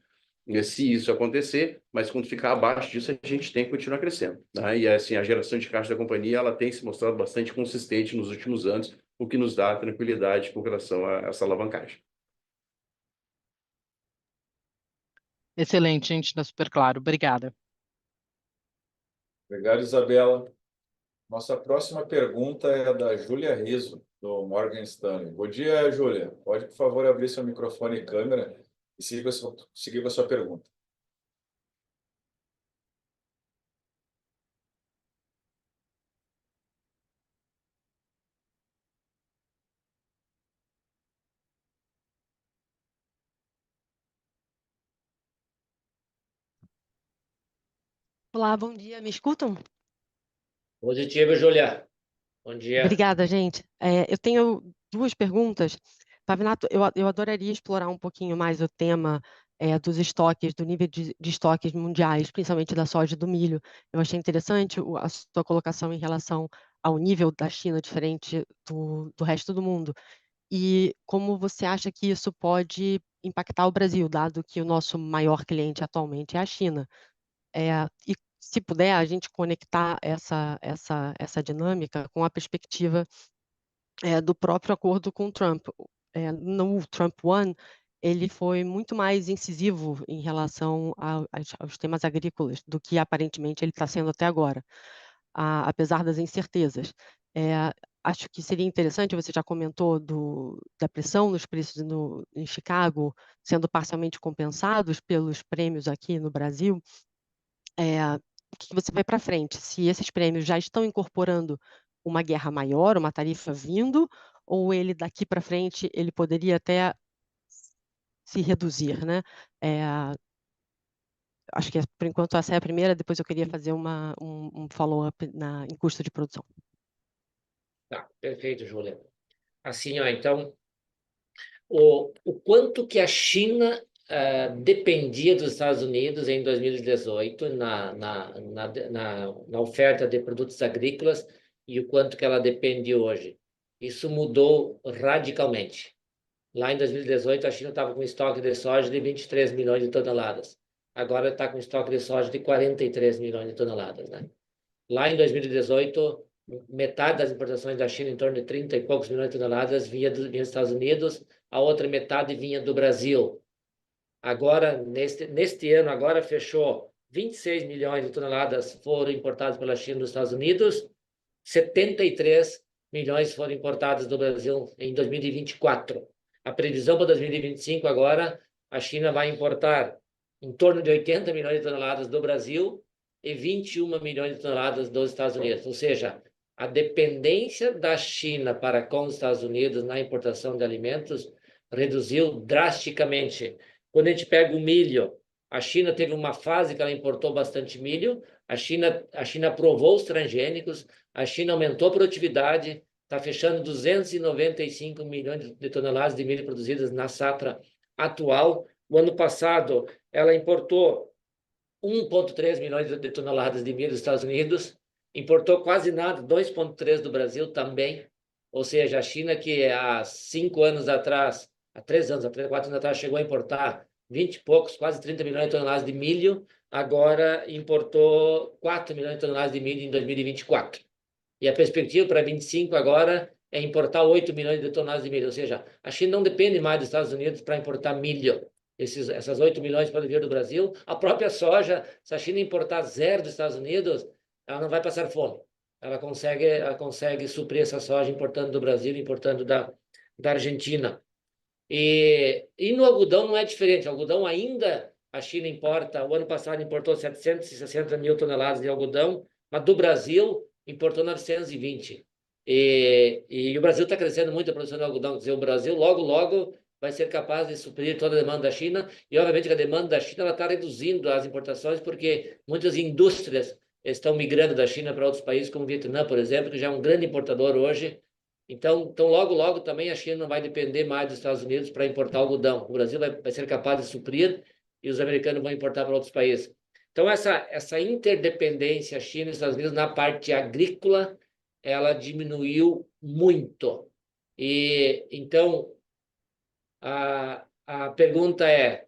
se isso acontecer, mas quando ficar abaixo disso, a gente tem que continuar crescendo, né? E assim, a geração de caixa da companhia ela tem se mostrado bastante consistente nos últimos anos, o que nos dá tranquilidade com relação a essa alavancagem. Excelente, gente, está super claro. Obrigada. Obrigado, Isabela. Nossa próxima pergunta é da Júlia Rizzo, do Morgan Stanley. Bom dia, Júlia. Pode, por favor, abrir seu microfone e câmera e seguir com a sua pergunta. Olá, bom dia. Me escutam? Positivo, Júlia. Bom dia. Obrigada, gente. Eu tenho 2 perguntas. Pavinato, eu adoraria explorar um pouquinho mais o tema dos estoques, do nível de estoques mundiais, principalmente da soja e do milho. Eu achei interessante a sua colocação em relação ao nível da China diferente do resto do mundo. E como você acha que isso pode impactar o Brasil, dado que o nosso maior cliente atualmente é a China? E se puder, a gente conectar essa dinâmica com a perspectiva do próprio acordo com o Trump. No Trump One, ele foi muito mais incisivo em relação aos temas agrícolas do que aparentemente ele está sendo até agora, apesar das incertezas. Acho que seria interessante, você já comentou da pressão nos preços em Chicago, sendo parcialmente compensados pelos prêmios aqui no Brasil. O que você vai para frente? Se esses prêmios já estão incorporando uma guerra maior, uma tarifa vindo, ou ele daqui para frente ele poderia até se reduzir, né? Acho que por enquanto essa é a primeira, depois eu queria fazer um follow-up em custo de produção. Tá, perfeito, Júlia. Assim, ó, então, o quanto que a China dependia dos Estados Unidos em 2018 na oferta de produtos agrícolas e o quanto que ela depende hoje. Isso mudou radicalmente. Lá em 2018, a China estava com estoque de soja de 23 milhões de toneladas. Agora está com estoque de soja de 43 milhões de toneladas, né? Lá em 2018, metade das importações da China, em torno de 30 e poucos milhões de toneladas, vinha dos Estados Unidos, a outra metade vinha do Brasil. Agora, neste ano, agora fechou 26 milhões de toneladas foram importadas pela China dos Estados Unidos, 73 milhões foram importadas do Brasil em 2024. A previsão para 2025 agora, a China vai importar em torno de 80 milhões de toneladas do Brasil e 21 milhões de toneladas dos Estados Unidos. Ou seja, a dependência da China para com os Estados Unidos na importação de alimentos reduziu drasticamente. Quando a gente pega o milho, a China teve uma fase que ela importou bastante milho, a China aprovou os transgênicos, a China aumentou a produtividade, está fechando 295 milhões de toneladas de milho produzidas na safra atual. O ano passado, ela importou 1,3 milhões de toneladas de milho dos Estados Unidos, importou quase nada, 2,3 do Brasil também. Ou seja, a China, que há 5 anos atrás, há 3 anos, há 4 anos atrás, chegou a importar 20 e poucos, quase 30 milhões de toneladas de milho, agora importou 4 milhões de toneladas de milho em 2024. E a perspectiva para 25 agora é importar 8 milhões de toneladas de milho. Ou seja, a China não depende mais dos Estados Unidos para importar milho. Essas 8 milhões podem vir do Brasil. A própria soja, se a China importar zero dos Estados Unidos, ela não vai passar fome. Ela consegue suprir essa soja importando do Brasil, importando da Argentina. E no algodão não é diferente. O algodão ainda, a China importa, o ano passado importou 760 mil toneladas de algodão, mas do Brasil importou 920. E o Brasil está crescendo muito a produção de algodão. Quer dizer, o Brasil logo vai ser capaz de suprir toda a demanda da China. E, obviamente, que a demanda da China está reduzindo as importações porque muitas indústrias estão migrando da China para outros países, como o Vietnã, por exemplo, que já é um grande importador hoje. Então logo também a China não vai depender mais dos Estados Unidos para importar algodão. O Brasil vai ser capaz de suprir e os americanos vão importar para outros países. Então, essa interdependência China e Estados Unidos na parte agrícola, ela diminuiu muito. E então, a pergunta é,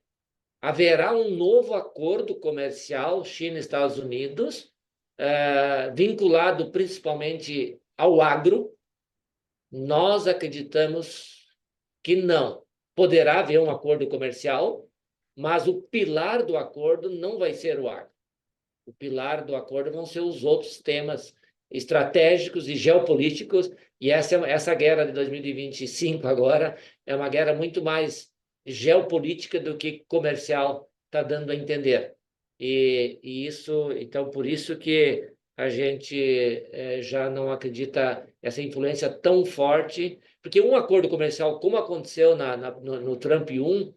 haverá um novo acordo comercial China-Estados Unidos, vinculado principalmente ao agro? Nós acreditamos que não. Poderá haver um acordo comercial, mas o pilar do acordo não vai ser o agro. O pilar do acordo vão ser os outros temas estratégicos e geopolíticos, e essa guerra de 2025 agora é uma guerra muito mais geopolítica do que comercial, está dando a entender. E isso, então, por isso que a gente já não acredita essa influência tão forte, porque um acordo comercial, como aconteceu no Trump 1,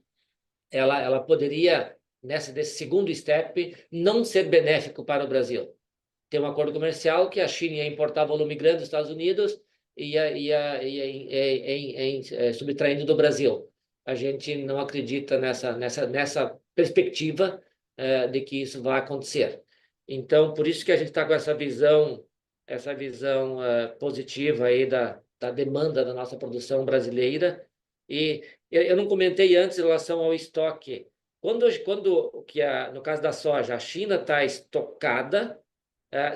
ela poderia, desse segundo step, não ser benéfico para o Brasil. Tem um acordo comercial que a China ia importar volume grande dos Estados Unidos subtraindo do Brasil. A gente não acredita nessa perspectiva de que isso vai acontecer. Então, por isso que a gente está com essa visão positiva aí da demanda da nossa produção brasileira. E eu não comentei antes em relação ao estoque. No caso da soja, a China está estocada.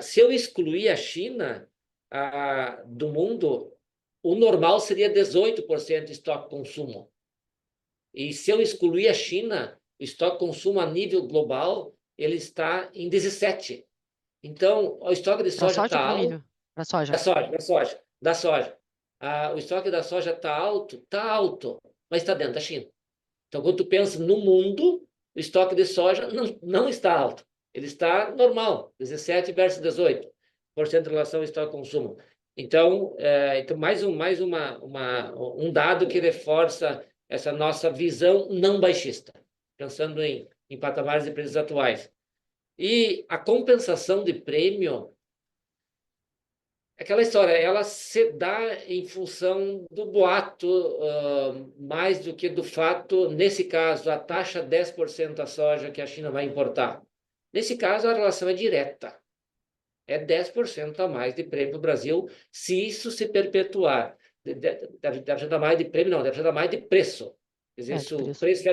Se eu excluir a China do mundo, o normal seria 18% de estoque-consumo. E se eu excluir a China, o estoque-consumo a nível global, ele está em 17%. Então, o estoque de soja está alto. Milho? Para soja. Da soja. O estoque da soja está alto, mas está dentro da China. Então, quando tu pensa no mundo, o estoque de soja não está alto. Ele está normal, 17 versus 18% em relação ao estoque-consumo. Então, mais um dado que reforça essa nossa visão não baixista, pensando em patamares de preços atuais. E a compensação de prêmio, aquela história, ela se dá em função do boato, mais do que do fato. Nesse caso, a taxa 10% da soja que a China vai importar. Nesse caso, a relação é direta. É 10% a mais de prêmio no Brasil, se isso se perpetuar. Deve ser mais de prêmio, não, deve ser mais de preço. Quer dizer, se o preço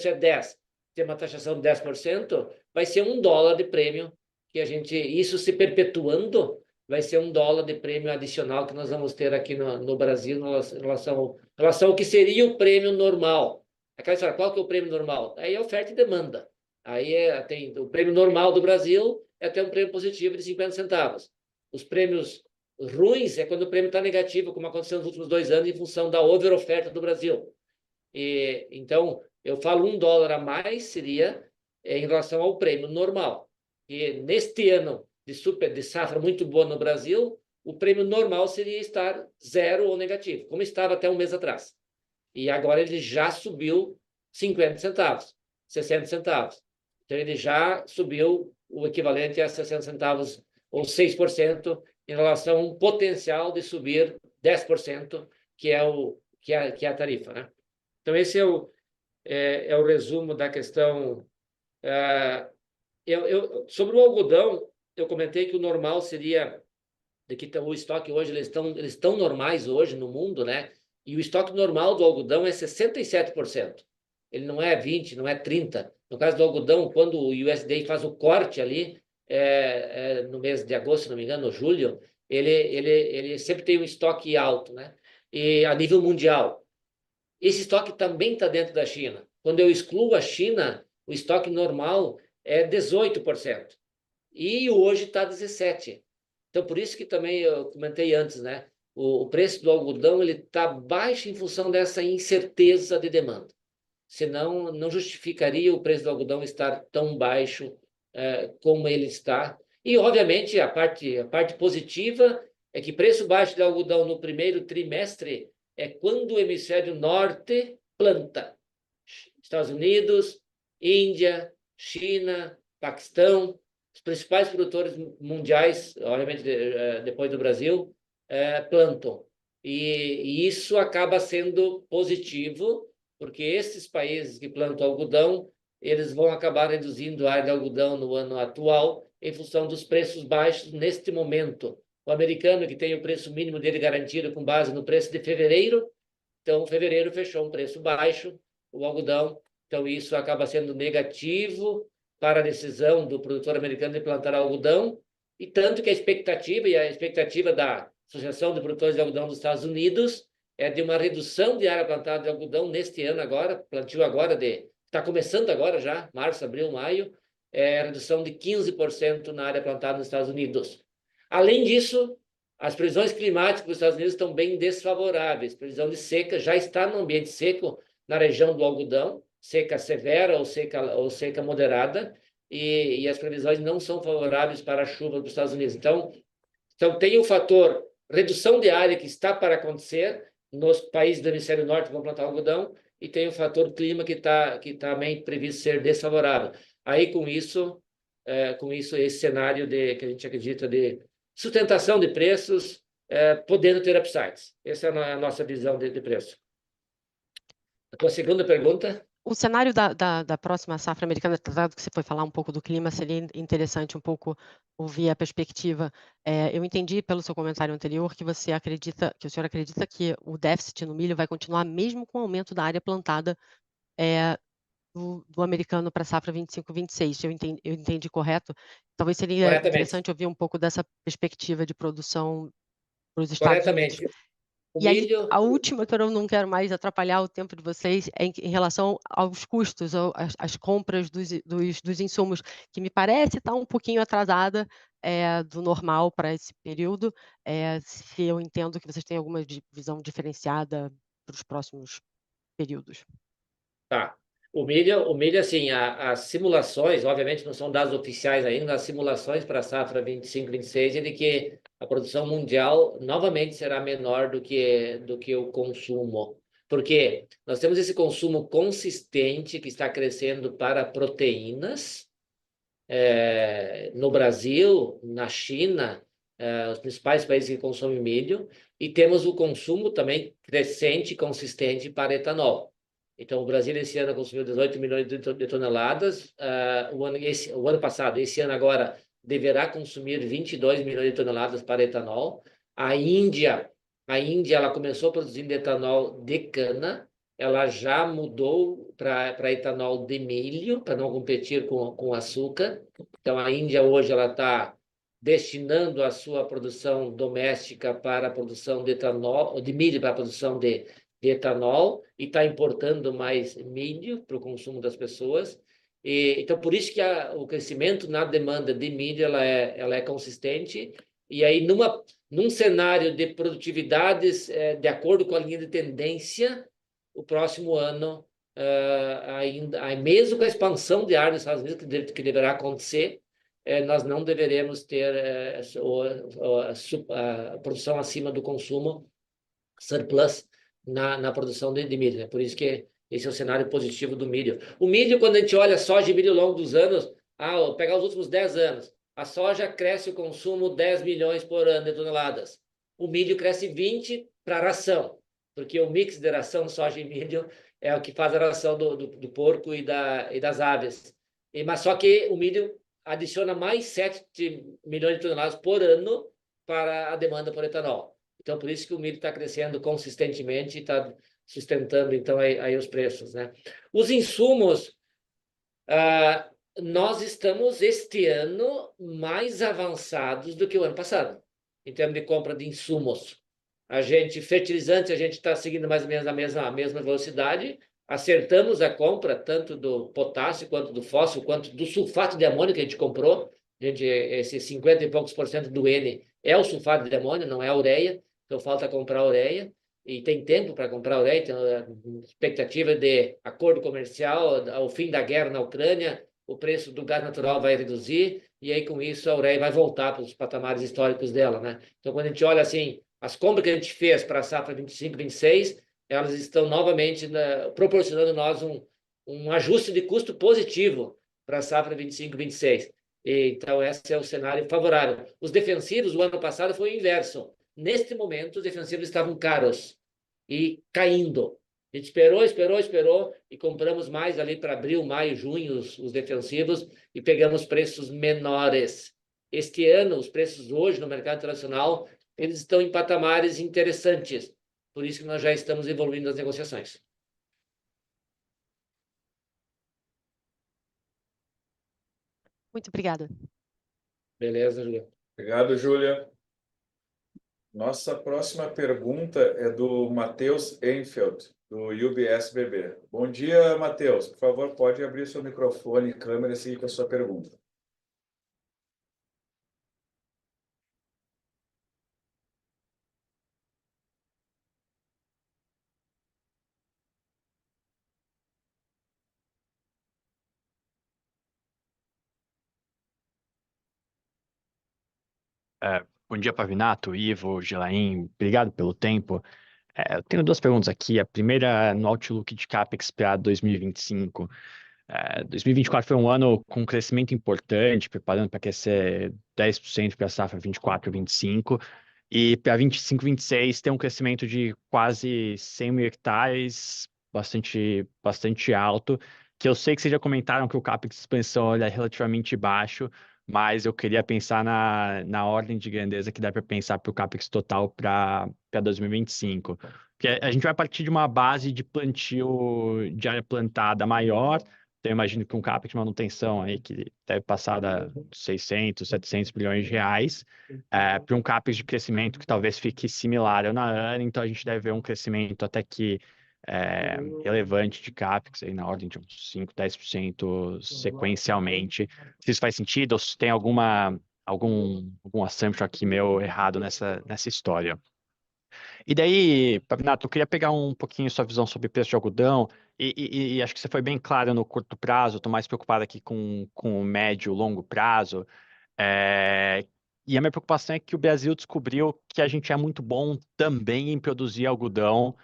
é 10, tem uma taxação de 10%, vai ser $1 de prêmio, que isso se perpetuando, vai ser $1 de prêmio adicional que nós vamos ter aqui no Brasil em relação ao que seria o prêmio normal. Aquela história, qual que é o prêmio normal? Aí é oferta e demanda. Aí tem o prêmio normal do Brasil é até um prêmio positivo de 50 centavos. Os prêmios ruins é quando o prêmio está negativo, como aconteceu nos últimos 2 anos, em função da over-oferta do Brasil. Então, eu falo $1 a mais seria em relação ao prêmio normal. E neste ano de safra muito boa no Brasil, o prêmio normal seria estar 0 ou negativo, como estava até um mês atrás. E agora ele já subiu 50 centavos, 60 centavos. Então, ele já subiu o equivalente a 60 centavos ou 6% em relação a um potencial de subir 10%, que é a tarifa, né? Então, esse é o resumo da questão. Sobre o algodão, eu comentei que o normal seria de que o estoque hoje, eles estão normais hoje no mundo, né? E o estoque normal do algodão é 67%. Ele não é 20%, não é 30%. No caso do algodão, quando o USDA faz o corte ali, no mês de agosto, se não me engano, julho, ele sempre tem um estoque alto, né? E a nível mundial. Esse estoque também está dentro da China. Quando eu excluo a China, o estoque normal é 18%. E hoje está 17%. Então, por isso que também eu comentei antes, né? O preço do algodão está baixo em função dessa incerteza de demanda. Senão, não justificaria o preço do algodão estar tão baixo como ele está. E, obviamente, a parte positiva é que preço baixo de algodão no primeiro trimestre é quando o hemisfério norte planta. Estados Unidos, Índia, China, Paquistão, os principais produtores mundiais, obviamente depois do Brasil, plantam. E isso acaba sendo positivo, porque esses países que plantam algodão, eles vão acabar reduzindo a área de algodão no ano atual em função dos preços baixos neste momento. O americano, que tem o preço mínimo dele garantido com base no preço de fevereiro, então fevereiro fechou um preço baixo, o algodão, então isso acaba sendo negativo para a decisão do produtor americano de plantar algodão, e tanto que a expectativa da Associação de Produtores de Algodão dos Estados Unidos é de uma redução de área plantada de algodão neste ano agora, plantio agora está começando agora já, março, abril, maio, redução de 15% na área plantada nos Estados Unidos. Além disso, as previsões climáticas dos Estados Unidos estão bem desfavoráveis. Previsão de seca já está no ambiente seco na região do algodão, seca severa ou seca moderada, e as previsões não são favoráveis para a chuva dos Estados Unidos. Então tem o fator redução de área que está para acontecer nos países do hemisfério norte que vão plantar algodão, e tem o fator clima que também previsto ser desfavorável. Aí, com isso esse cenário que a gente acredita de sustentação de preços podendo ter upsides. Essa é a nossa visão de preço. A tua segunda pergunta? O cenário da próxima safra americana, dado que você foi falar um pouco do clima, seria interessante um pouco ouvir a perspectiva. Eu entendi pelo seu comentário anterior que você acredita, que o senhor acredita que o déficit no milho vai continuar mesmo com o aumento da área plantada do americano para a safra 25-26. Eu entendi correto? Talvez seria Corretamente. interessante ouvir um pouco dessa perspectiva de produção para os Estados Unidos. Corretamente. O E aí, milho... a última, que eu não quero mais atrapalhar o tempo de vocês, é em relação aos custos, às compras dos insumos, que me parece estar um pouquinho atrasada do normal para esse período. Se eu entendo que vocês têm alguma visão diferenciada para os próximos períodos. Tá. O milho, assim, as simulações, obviamente não são dados oficiais ainda, as simulações para a safra 25-26 é de que a produção mundial novamente será menor do que o consumo. Porque nós temos esse consumo consistente que está crescendo para proteínas, no Brasil, na China, os principais países que consomem milho, e temos o consumo também crescente e consistente para etanol. Então, o Brasil esse ano consumiu 18 milhões de toneladas, o ano passado. Esse ano agora deverá consumir 22 milhões de toneladas para etanol. A Índia ela começou produzindo etanol de cana, ela já mudou para etanol de milho, para não competir com açúcar. Então, a Índia hoje ela está destinando a sua produção doméstica para a produção de etanol, de milho para a produção de etanol, e está importando mais milho para o consumo das pessoas. Então, por isso que o crescimento na demanda de milho ela é consistente. E aí, num cenário de produtividades de acordo com a linha de tendência, o próximo ano, ainda mesmo com a expansão de área nos Estados Unidos, que deverá acontecer, nós não deveremos ter a produção acima do consumo, surplus, na produção de milho. É por isso que esse é o cenário positivo do milho. O milho, quando a gente olha soja e milho ao longo dos anos, pegar os últimos 10 anos, a soja cresce o consumo 10 milhões por ano de toneladas. O milho cresce 20 para ração, porque o mix de ração soja e milho é o que faz a ração do porco e das aves. Mas só que o milho adiciona mais 7 milhões de toneladas por ano para a demanda por etanol. Então, por isso que o milho está crescendo consistentemente e está sustentando, então, aí os preços, né? Os insumos, nós estamos, este ano, mais avançados do que o ano passado, em termos de compra de insumos. Fertilizante, a gente está seguindo mais ou menos a mesma velocidade, acertamos a compra, tanto do potássio, quanto do fósforo, quanto do sulfato de amônio que a gente comprou. Esse 50 e poucos % do N é o sulfato de amônio, não é a ureia. Então, falta comprar ureia, e tem tempo para comprar ureia, tem a expectativa de acordo comercial, ao fim da guerra na Ucrânia, o preço do gás natural vai reduzir, e aí, com isso, a ureia vai voltar para os patamares históricos dela, né? Então, quando a gente olha assim, as compras que a gente fez para a safra 25-26, elas estão novamente proporcionando nós um ajuste de custo positivo para a safra 25-26. Então, esse é o cenário favorável. Os defensivos, o ano passado, foi o inverso. Neste momento, os defensivos estavam caros e caindo. A gente esperou e compramos mais ali para abril, maio, junho, os defensivos, e pegamos preços menores. Este ano, os preços hoje no mercado internacional, eles estão em patamares interessantes. Por isso que nós já estamos evoluindo as negociações. Muito obrigada. Beleza, Julia? Obrigado, Júlia. Nossa próxima pergunta é do Matheus Enfeld, do UBS BB. Bom dia, Matheus. Por favor, pode abrir seu microfone e câmera e seguir com a sua pergunta. Bom dia, Pavinato, Ivo, Gelaim, obrigado pelo tempo. Eu tenho duas perguntas aqui. A primeira é no outlook de CAPEX para 2025. 2024 foi um ano com um crescimento importante, preparando para crescer 10% para a safra 24 e 25. E para 25, 26 tem um crescimento de quase 100 mil hectares, bastante alto, que eu sei que vocês já comentaram que o CAPEX de expansão é relativamente baixo, mas eu queria pensar na ordem de grandeza que dá para pensar para o CAPEX total para 2025. Porque a gente vai partir de uma base de plantio de área plantada maior, então eu imagino que um CAPEX de manutenção aí que deve passar da 600, 700 milhões de reais, para um CAPEX de crescimento que talvez fique similar ao na ANA, então a gente deve ver um crescimento até que relevante de CAPEX, aí na ordem de uns 5, 10% sequencialmente. Se isso faz sentido ou se tem algum assumption aqui meu errado nessa história. E daí, Pavinato, eu queria pegar um pouquinho sua visão sobre preço de algodão, e acho que você foi bem claro no curto prazo, estou mais preocupado aqui com o médio e longo prazo. É, e a minha preocupação é que o Brasil descobriu que a gente é muito bom também em produzir algodão,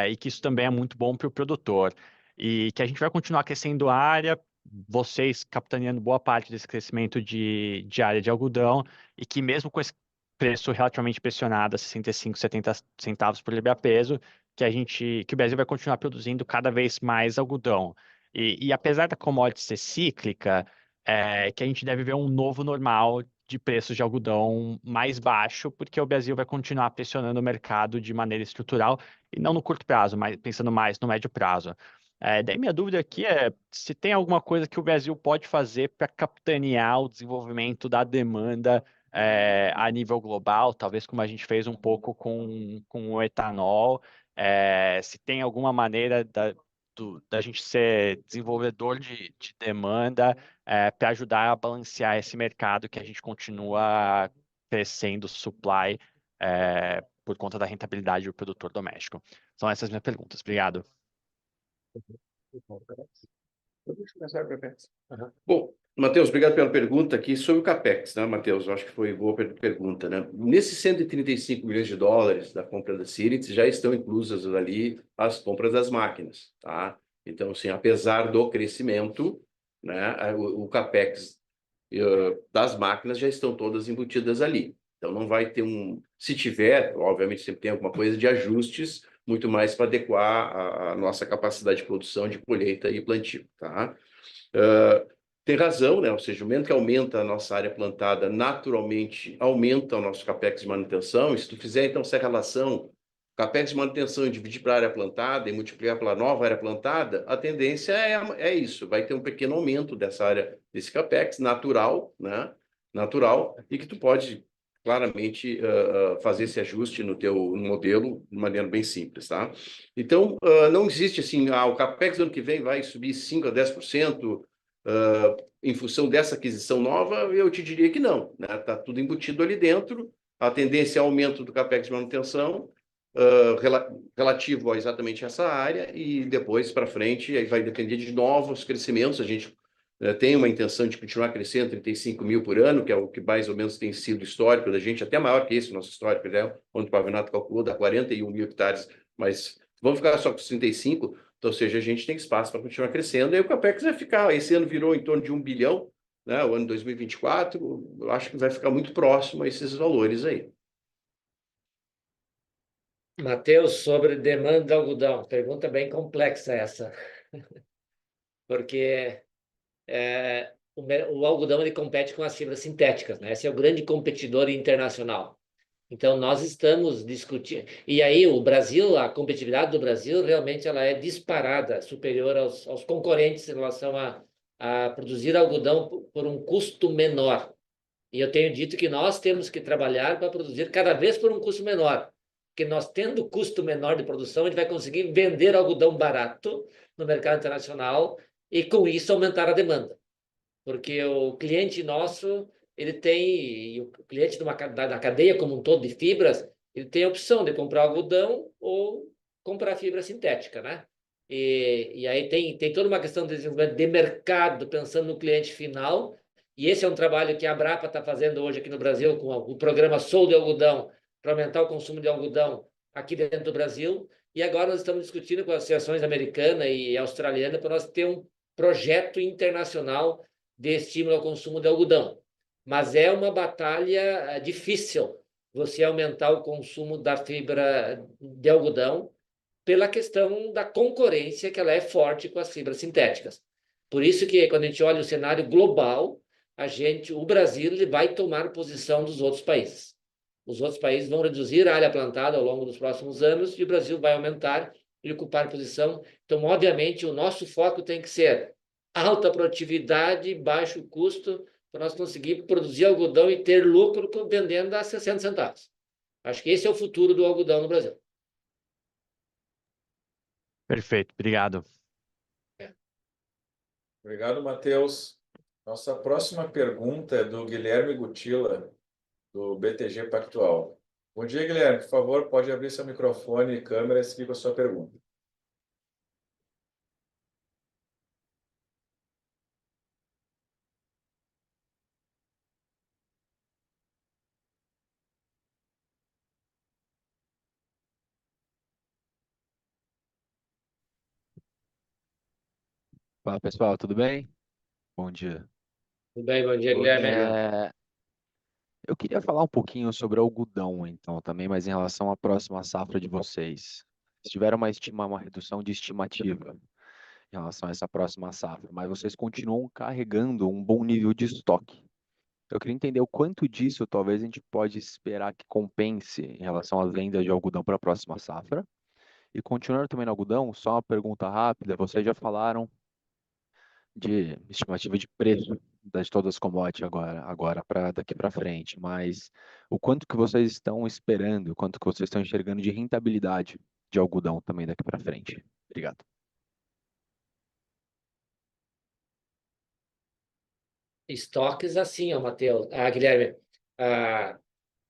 e que isso também é muito bom para o produtor. E que a gente vai continuar crescendo a área, vocês capitaneando boa parte desse crescimento de área de algodão, e que mesmo com esse preço relativamente pressionado a 65, 70 centavos por libra-peso, que o Brasil vai continuar produzindo cada vez mais algodão. E apesar da commodity ser cíclica, que a gente deve ver um novo normal de preços de algodão mais baixo, porque o Brasil vai continuar pressionando o mercado de maneira estrutural, e não no curto prazo, mas pensando mais no médio prazo. Daí minha dúvida aqui é se tem alguma coisa que o Brasil pode fazer para capitanear o desenvolvimento da demanda a nível global, talvez como a gente fez um pouco com o etanol, se tem alguma maneira da gente ser desenvolvedor de demanda para ajudar a balancear esse mercado que a gente continua crescendo supply por conta da rentabilidade do produtor doméstico. São essas minhas perguntas. Obrigado. Deixa eu começar com o CAPEX. Bom, Matheus, obrigado pela pergunta aqui sobre o CAPEX, né, Matheus? Eu acho que foi boa pergunta, né? Nesses 135 milhões de dólares da compra da Syrinx, já estão inclusas ali as compras das máquinas, tá? Então, assim, apesar do crescimento, né, o CAPEX das máquinas já estão todas embutidas ali. Então, não vai ter se tiver, obviamente sempre tem alguma coisa de ajustes, muito mais para adequar a nossa capacidade de produção, de colheita e plantio, tá? Tem razão, né? Ou seja, o momento que aumenta a nossa área plantada, naturalmente aumenta o nosso CAPEX de manutenção, e se tu fizer, então, essa relação CAPEX de manutenção e dividir para a área plantada e multiplicar pela nova área plantada, a tendência é isso, vai ter um pequeno aumento dessa área, desse CAPEX natural, né? Natural, e que tu pode claramente fazer esse ajuste no teu modelo de maneira bem simples, tá? Então, não existe assim, o CAPEX do ano que vem vai subir 5 a 10%, em função dessa aquisição nova, eu te diria que não, né? Tá tudo embutido ali dentro, a tendência é aumento do CAPEX de manutenção, relativo a exatamente essa área, e depois para frente aí vai depender de novos crescimentos. A gente tem uma intenção de continuar crescendo 35 mil por ano, que é o que mais ou menos tem sido histórico da gente, até maior que esse nosso histórico, né? Onde o Pavinato calculou, dá 41 mil hectares, mas vamos ficar só com os 35, então, ou seja, a gente tem espaço para continuar crescendo, e aí o CAPEX vai ficar, esse ano virou em torno de 1 bilhão, né? O ano 2024, eu acho que vai ficar muito próximo a esses valores aí. Matheus, sobre demanda de algodão, pergunta bem complexa essa, porque o algodão ele compete com as fibras sintéticas, né? Esse é o grande competidor internacional. Então, nós estamos discutindo. E aí, o Brasil, a competitividade do Brasil, realmente ela é disparada, superior aos concorrentes em relação a produzir algodão por um custo menor. E eu tenho dito que nós temos que trabalhar para produzir cada vez por um custo menor. Porque nós, tendo custo menor de produção, a gente vai conseguir vender algodão barato no mercado internacional e, com isso, aumentar a demanda. Porque o cliente nosso, ele tem, e o cliente da cadeia como um todo de fibras, ele tem a opção de comprar algodão ou comprar fibra sintética, né? E aí tem toda uma questão de desenvolvimento de mercado, pensando no cliente final, e esse é um trabalho que a Abrapa está fazendo hoje aqui no Brasil, com o programa Sou de Algodão, para aumentar o consumo de algodão aqui dentro do Brasil, e agora nós estamos discutindo com as associações americana e australiana para nós ter um projeto internacional de estímulo ao consumo de algodão. Mas é uma batalha difícil, você aumentar o consumo da fibra de algodão pela questão da concorrência que ela é forte com as fibras sintéticas. Por isso que quando a gente olha o cenário global, o Brasil ele vai tomar posição dos outros países. Os outros países vão reduzir a área plantada ao longo dos próximos anos e o Brasil vai aumentar e ocupar posição. Então, obviamente, o nosso foco tem que ser alta produtividade, baixo custo, para nós conseguir produzir algodão e ter lucro vendendo a 60 centavos. Acho que esse é o futuro do algodão no Brasil. Perfeito, obrigado. Obrigado, Matheus. Nossa próxima pergunta é do Guilherme Gutila, do BTG Pactual. Bom dia, Guilherme. Por favor, pode abrir seu microfone e câmera e seguir com a sua pergunta. Fala pessoal, tudo bem? Bom dia. Tudo bem, bom dia, Bom Guilherme. dia. Eu queria falar um pouquinho sobre algodão, então, também, mas em relação à próxima safra de vocês. Vocês tiveram uma redução de estimativa em relação a essa próxima safra, mas vocês continuam carregando um bom nível de estoque. Eu queria entender o quanto disso talvez a gente pode esperar que compense em relação às vendas de algodão para a próxima safra. E continuando também no algodão, só uma pergunta rápida. Vocês já falaram de estimativa de preço de todas as commodities agora para daqui para frente, mas o quanto que vocês estão esperando, o quanto que vocês estão enxergando de rentabilidade de algodão também daqui para frente? Obrigado. Estoques assim, ó, Matheus. Guilherme,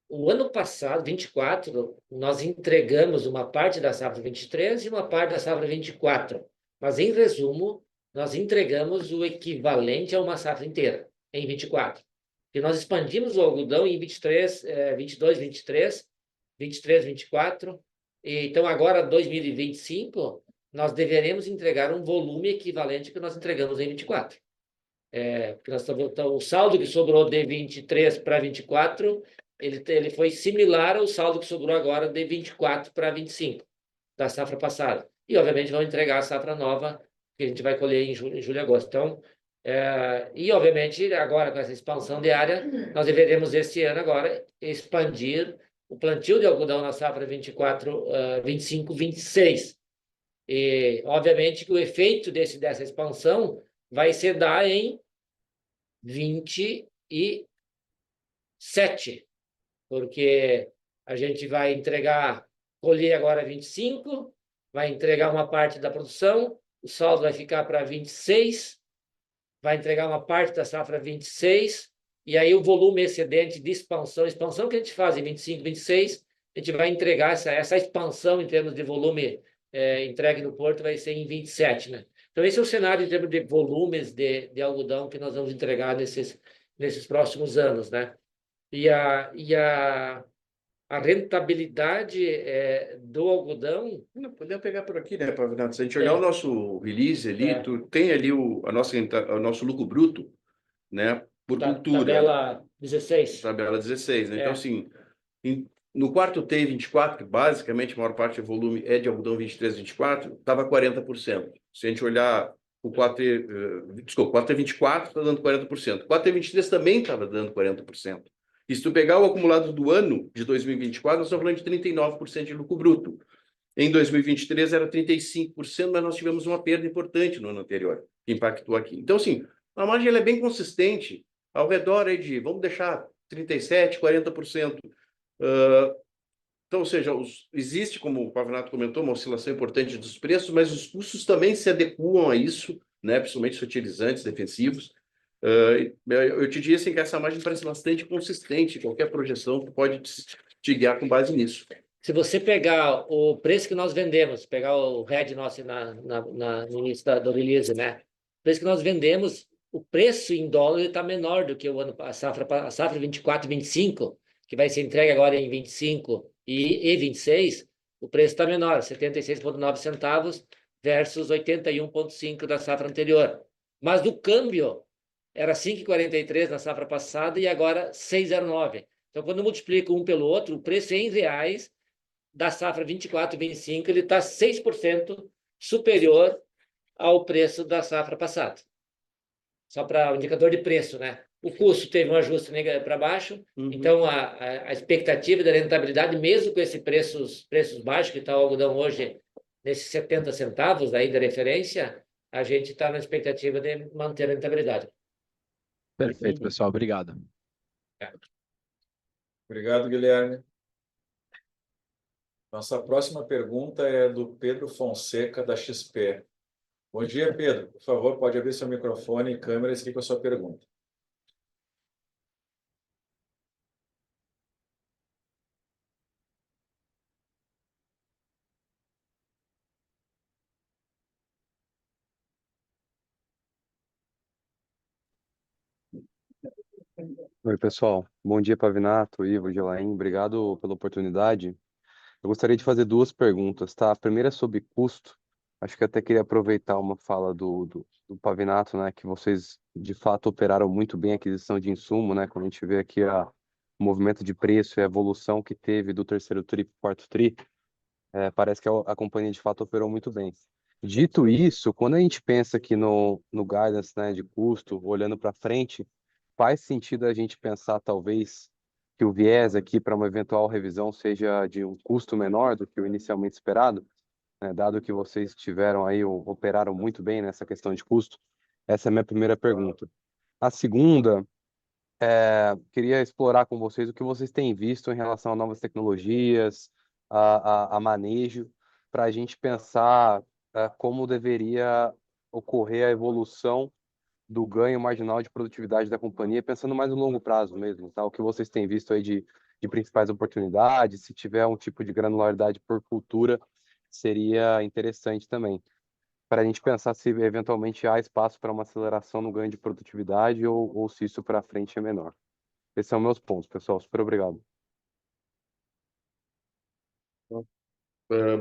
o ano passado, 24, nós entregamos uma parte da safra 23 e uma parte da safra 24. Mas, em resumo, nós entregamos o equivalente a uma safra inteira, em 24. E nós expandimos o algodão em 23, 22, 23, 23, 24. Então, agora, 2025, nós deveremos entregar um volume equivalente ao que nós entregamos em 24. Porque o saldo que sobrou de 23 para 24, ele foi similar ao saldo que sobrou agora de 24 para 25, da safra passada. E, obviamente, vão entregar a safra nova, que a gente vai colher em julho e agosto. Então, e, obviamente, agora com essa expansão de área, nós deveremos, esse ano agora, expandir o plantio de algodão na safra 24, 25, 26. E, obviamente, que o efeito dessa expansão vai se dar em 27, porque a gente vai colher agora 25, vai entregar uma parte da produção, o saldo vai ficar para 26, vai entregar uma parte da safra 26, e aí o volume excedente de expansão que a gente faz em 25, 26, a gente vai entregar essa expansão em termos de volume entregue no porto vai ser em 27, né? Então, esse é o cenário em termos de volumes de algodão que nós vamos entregar nesses próximos anos, né? E a rentabilidade do algodão... Podemos pegar por aqui, né, Pavinato? Se a gente olhar o nosso release ali, tu tem ali o nosso lucro bruto, né, por cultura. Tabela 16. Tabela 16, né? Então, assim, no quarto T 24, que basicamente a maior parte do volume é de algodão 23, 24, estava 40%. Se a gente olhar o 4T 24, está dando 40%. O 4T 23 também estava dando 40%. E se tu pegar o acumulado do ano de 2024, nós estamos falando de 39% de lucro bruto. Em 2023 era 35%, mas nós tivemos uma perda importante no ano anterior, que impactou aqui. Então, assim, a margem ela é bem consistente, ao redor aí de, vamos deixar 37%, 40%. Então, ou seja, existe, como o Pavinato comentou, uma oscilação importante dos preços, mas os custos também se adequam a isso, né, principalmente fertilizantes defensivos. Eu te diria assim, que essa margem parece bastante consistente, qualquer projeção pode te guiar com base nisso. Se você pegar o preço que nós vendemos, pegar o RED nosso no início do release, né? O preço que nós vendemos, o preço em dólar está menor do que a safra 24 e 25, que vai ser entregue agora em 25 e 26, o preço está menor, 76,9 centavos versus 81,5 da safra anterior. Mas do câmbio, era 5,43 na safra passada e agora 6,09. Então, quando eu multiplico um pelo outro, o preço em reais da safra 24 e 25, ele está 6% superior ao preço da safra passada. Só para o indicador de preço, né? O custo teve um ajuste para baixo, então a expectativa da rentabilidade, mesmo com esses preços baixos, que está o algodão hoje nesses 70 centavos aí da referência, a gente está na expectativa de manter a rentabilidade. Perfeito, pessoal. Obrigado. Obrigado, Guilherme. Nossa próxima pergunta é do Pedro Fonseca, da XP. Bom dia, Pedro. Por favor, pode abrir seu microfone e câmera e seguir com a sua pergunta. Oi, pessoal. Bom dia, Pavinato, Ivo, Gelaim. Obrigado pela oportunidade. Eu gostaria de fazer duas perguntas, tá? A primeira é sobre custo. Acho que até queria aproveitar uma fala do Pavinato, né? Que vocês, de fato, operaram muito bem a aquisição de insumo, né? Quando a gente vê aqui o movimento de preço e a evolução que teve do terceiro tri para o quarto tri, parece que a companhia, de fato, operou muito bem. Dito isso, quando a gente pensa aqui no guidance, né, de custo, olhando para frente, faz sentido a gente pensar, talvez, que o viés aqui para uma eventual revisão seja de um custo menor do que o inicialmente esperado, né, dado que vocês tiveram aí, operaram muito bem nessa questão de custo? Essa é a minha primeira pergunta. A segunda, queria explorar com vocês o que vocês têm visto em relação a novas tecnologias, a manejo, para a gente pensar como deveria ocorrer a evolução do ganho marginal de produtividade da companhia, pensando mais no longo prazo mesmo, tá? O que vocês têm visto aí de principais oportunidades, se tiver um tipo de granularidade por cultura, seria interessante também, para a gente pensar se eventualmente há espaço para uma aceleração no ganho de produtividade ou se isso para frente é menor. Esses são meus pontos, pessoal. Super obrigado.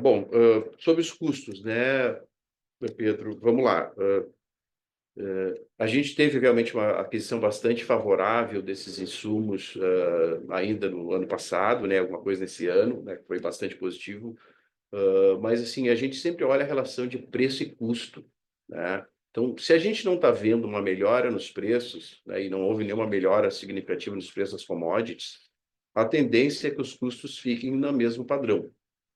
Bom, sobre os custos, né, Pedro, vamos lá. A gente teve realmente uma aquisição bastante favorável desses insumos ainda no ano passado, né, alguma coisa nesse ano, né, que foi bastante positivo. Mas, assim, a gente sempre olha a relação de preço e custo, né? Então, se a gente não está vendo uma melhora nos preços, né, e não houve nenhuma melhora significativa nos preços das commodities, a tendência é que os custos fiquem no mesmo padrão,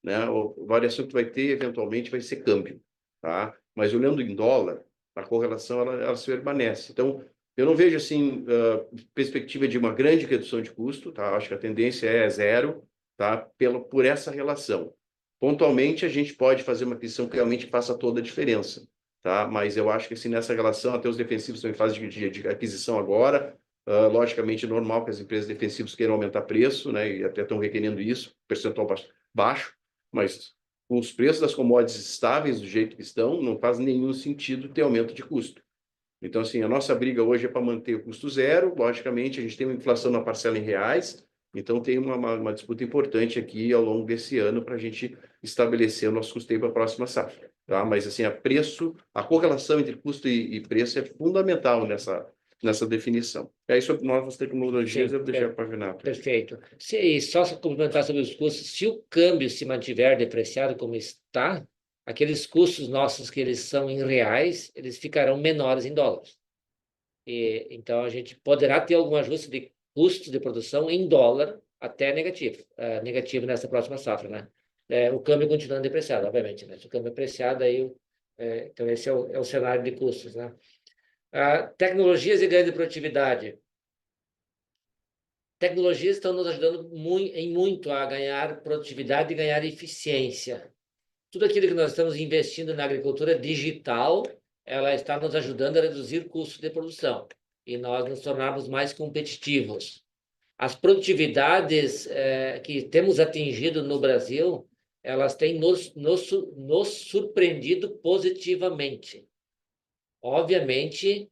né? A variação que vai ter, eventualmente, vai ser câmbio, tá? Mas olhando em dólar, a correlação ela se permanece. Então, eu não vejo, assim, perspectiva de uma grande redução de custo, tá? Acho que a tendência é zero, tá? Por essa relação. Pontualmente, a gente pode fazer uma aquisição que realmente faça toda a diferença, tá? Mas eu acho que, assim, nessa relação, até os defensivos estão em fase de aquisição agora. Logicamente, é normal que as empresas defensivas queiram aumentar preço, né? E até estão requerendo isso, percentual baixo, mas com os preços das commodities estáveis do jeito que estão, não faz nenhum sentido ter aumento de custo. Então, assim, a nossa briga hoje é para manter o custo zero. Logicamente, a gente tem uma inflação na parcela em reais, então tem uma disputa importante aqui ao longo desse ano para a gente estabelecer o nosso custeio para a próxima safra, tá? Mas, assim, a correlação entre custo e preço é fundamental nessa definição. É isso sobre novas tecnologias, eu vou deixar para o Pavinato. Perfeito. Só se complementar sobre os custos, se o câmbio se mantiver depreciado como está, aqueles custos nossos que eles são em reais, eles ficarão menores em dólares. Então, a gente poderá ter algum ajuste de custos de produção em dólar até negativo nessa próxima safra, né? O câmbio continuando depreciado, obviamente, né? Se o câmbio é apreciado, aí então esse é o cenário de custos, né? Tecnologias e ganho de produtividade. Tecnologias estão nos ajudando muito a ganhar produtividade e ganhar eficiência. Tudo aquilo que nós estamos investindo na agricultura digital, ela está nos ajudando a reduzir custos de produção e nós nos tornarmos mais competitivos. As produtividades que temos atingido no Brasil, elas têm nos surpreendido positivamente. Obviamente,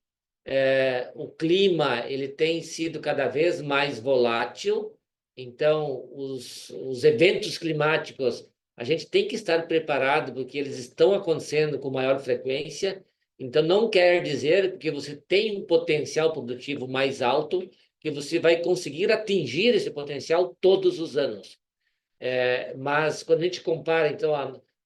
o clima ele tem sido cada vez mais volátil, então os eventos climáticos a gente tem que estar preparado porque eles estão acontecendo com maior frequência. Então não quer dizer que você tem um potencial produtivo mais alto que você vai conseguir atingir esse potencial todos os anos. Mas quando a gente compara, então,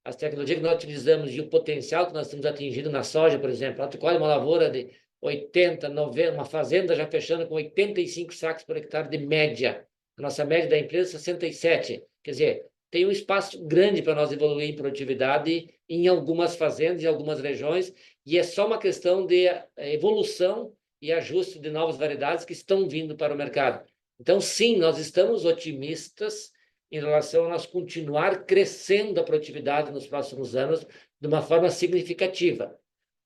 as tecnologias que nós utilizamos e o potencial que nós estamos atingindo na soja, por exemplo, ela colhe uma lavoura de 80, 90, uma fazenda já fechando com 85 sacos por hectare de média. A nossa média da empresa é 67. Quer dizer, tem um espaço grande para nós evoluir em produtividade em algumas fazendas, em algumas regiões, e é só uma questão de evolução e ajuste de novas variedades que estão vindo para o mercado. Então, sim, nós estamos otimistas em relação a nós continuar crescendo a produtividade nos próximos anos de uma forma significativa.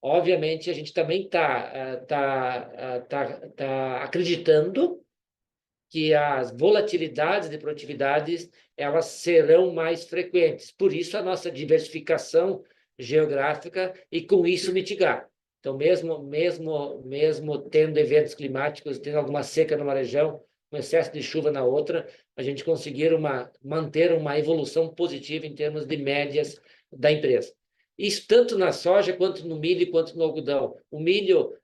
Obviamente, a gente também tá acreditando que as volatilidades de produtividades elas serão mais frequentes. Por isso, a nossa diversificação geográfica e, com isso, mitigar. Então, mesmo tendo eventos climáticos, tendo alguma seca numa região, um excesso de chuva na outra, a gente conseguir manter uma evolução positiva em termos de médias da empresa. Isso tanto na soja, quanto no milho, quanto no algodão. O milho,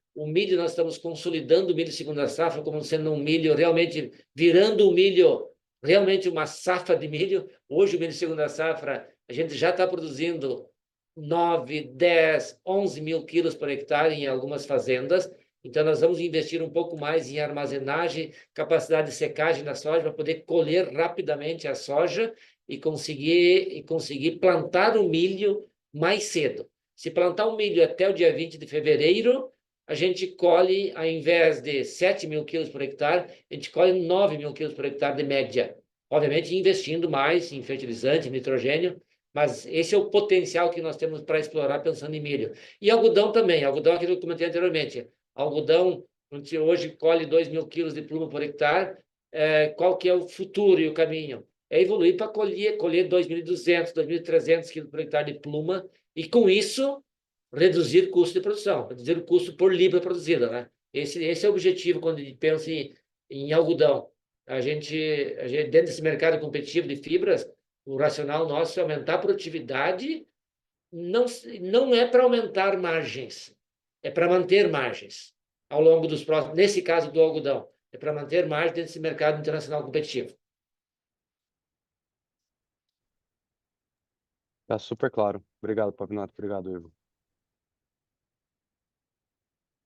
nós estamos consolidando o milho segunda safra como sendo um milho realmente, virando o milho realmente uma safra de milho. Hoje, o milho segunda safra, a gente já está produzindo 9, 10, 11 mil quilos por hectare em algumas fazendas. Então, nós vamos investir um pouco mais em armazenagem, capacidade de secagem da soja, para poder colher rapidamente a soja e conseguir plantar o milho mais cedo. Se plantar o milho até o dia 20 de fevereiro, a gente colhe, ao invés de 7 mil quilos por hectare, a gente colhe 9 mil quilos por hectare de média. Obviamente, investindo mais em fertilizante, em nitrogênio, mas esse é o potencial que nós temos para explorar pensando em milho. E algodão também. Algodão, aquilo que eu comentei anteriormente. Algodão, a gente hoje colhe 2 mil quilos de pluma por hectare. Qual que é o futuro e o caminho? É evoluir para colher 2.200, 2.300 quilos por hectare de pluma e, com isso, reduzir o custo de produção, reduzir o custo por libra produzida, né? Esse é o objetivo quando a gente pensa em algodão. A gente, dentro desse mercado competitivo de fibras, o racional nosso é aumentar a produtividade, não é para aumentar margens, é para manter margens ao longo dos próximos, nesse caso do algodão, é para manter margens dentro desse mercado internacional competitivo. Tá super claro. Obrigado, Pavinato. Obrigado, Ivo.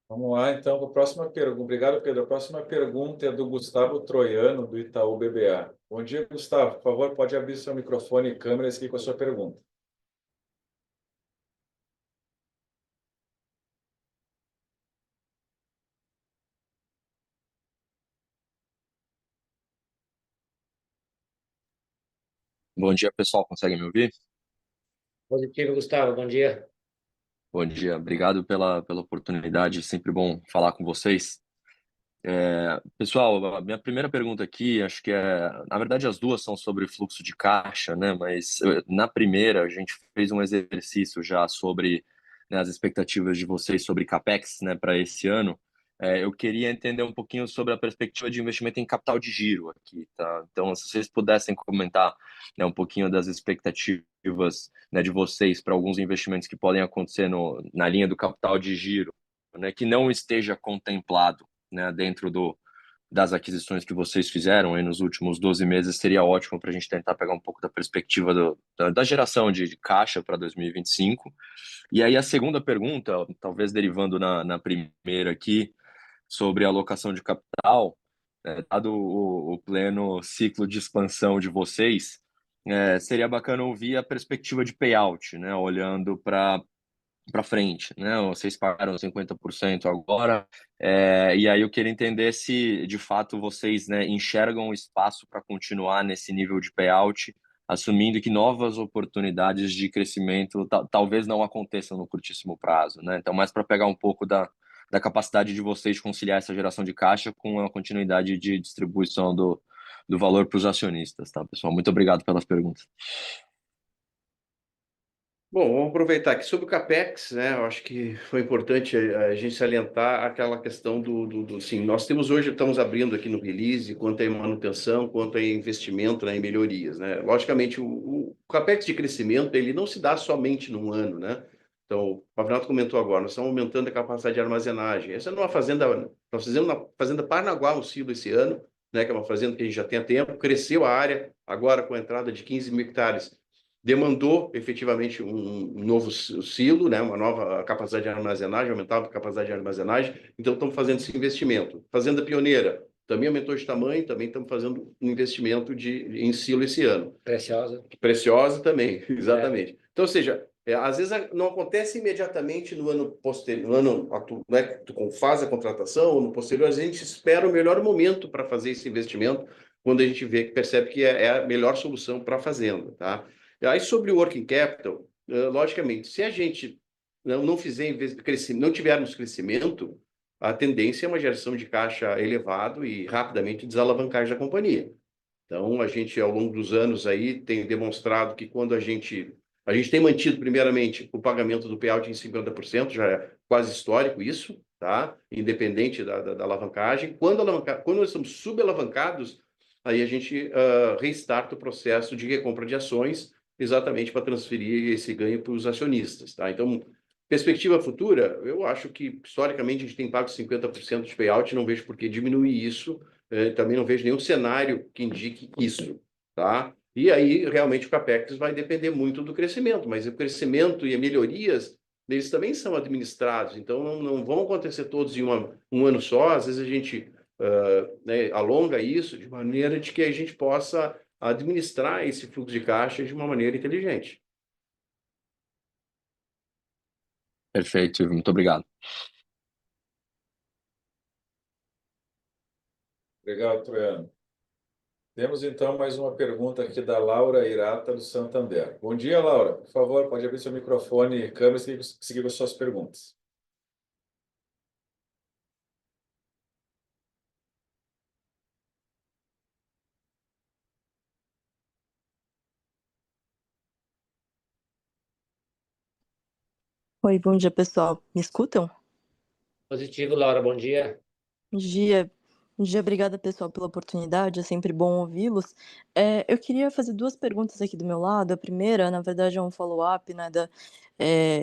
Vamos lá, então, para a próxima pergunta. Obrigado, Pedro. A próxima pergunta é do Gustavo Troiano, do Itaú BBA. Bom dia, Gustavo. Por favor, pode abrir seu microfone e câmera e seguir com a sua pergunta. Bom dia, pessoal. Conseguem me ouvir? Positivo, Gustavo. Bom dia. Bom dia. Obrigado pela oportunidade. Sempre bom falar com vocês. Pessoal, a minha primeira pergunta aqui, acho que na verdade as duas são sobre fluxo de caixa, né? Mas na primeira a gente fez um exercício já sobre, né, as expectativas de vocês sobre CapEx, né, para esse ano. Eu queria entender um pouquinho sobre a perspectiva de investimento em capital de giro aqui, tá? Então, se vocês pudessem comentar, né, um pouquinho das expectativas, né, de vocês para alguns investimentos que podem acontecer na linha do capital de giro, né, que não esteja contemplado, né, dentro das aquisições que vocês fizeram aí nos últimos 12 meses, seria ótimo para a gente tentar pegar um pouco da perspectiva da geração de caixa para 2025. E aí a segunda pergunta, talvez derivando na primeira aqui, sobre a alocação de capital, dado o pleno ciclo de expansão de vocês, seria bacana ouvir a perspectiva de payout, né, olhando para frente, né? Vocês pagaram 50% agora, e aí eu queria entender se, de fato, vocês, né, enxergam espaço para continuar nesse nível de payout, assumindo que novas oportunidades de crescimento talvez não aconteçam no curtíssimo prazo, né? Então, mais para pegar um pouco da capacidade de vocês conciliar essa geração de caixa com a continuidade de distribuição do valor para os acionistas, tá, pessoal? Muito obrigado pelas perguntas. Bom, vamos aproveitar aqui sobre o CapEx, né? Eu acho que foi importante a gente salientar aquela questão assim, nós temos hoje, estamos abrindo aqui no release, quanto a manutenção, quanto a investimento, né, em melhorias, né? Logicamente, o CapEx de crescimento, ele não se dá somente num ano, né? Então, o Pavinato comentou agora, nós estamos aumentando a capacidade de armazenagem. Essa é numa fazenda, nós fizemos na fazenda Parnaguá um silo esse ano, né, que é uma fazenda que a gente já tem há tempo, cresceu a área, agora com a entrada de 15 mil hectares, demandou efetivamente um novo silo, né, uma nova capacidade de armazenagem, aumentava a capacidade de armazenagem, então estamos fazendo esse investimento. Fazenda Pioneira também aumentou de tamanho, também estamos fazendo um investimento em silo esse ano. Preciosa. Preciosa também, exatamente. Então, ou seja, às vezes não acontece imediatamente no ano posterior, no ano né, tu faz a contratação, ou no posterior, a gente espera o melhor momento para fazer esse investimento, quando a gente percebe que é a melhor solução para a fazenda, tá? E aí, sobre o working capital, logicamente, se a gente não fizer crescimento, não tivermos crescimento, a tendência é uma geração de caixa elevado e rapidamente desalavancagem da companhia. Então, a gente, ao longo dos anos aí, tem demonstrado que quando a gente tem mantido, primeiramente, o pagamento do payout em 50%, já é quase histórico isso, tá? Independente da alavancagem. Quando nós estamos subalavancados, aí a gente restarta o processo de recompra de ações, exatamente para transferir esse ganho para os acionistas, tá? Então, perspectiva futura, eu acho que, historicamente, a gente tem pago 50% de payout, não vejo por que diminuir isso, também não vejo nenhum cenário que indique isso, tá? E aí, realmente, o CAPEX vai depender muito do crescimento, mas o crescimento e as melhorias, eles também são administrados, então não vão acontecer todos em um ano só, às vezes a gente né, alonga isso de maneira de que a gente possa administrar esse fluxo de caixa de uma maneira inteligente. Perfeito, Ivo, muito obrigado. Obrigado, Troiano. Temos, então, mais uma pergunta aqui da Laura Irata, do Santander. Bom dia, Laura. Por favor, pode abrir seu microfone e câmera e seguir com as suas perguntas. Oi, bom dia, pessoal. Me escutam? Positivo, Laura, bom dia. Bom dia, obrigada, pessoal, pela oportunidade. É sempre bom ouvi-los. Eu queria fazer duas perguntas aqui do meu lado. A primeira, na verdade, é um follow-up, né,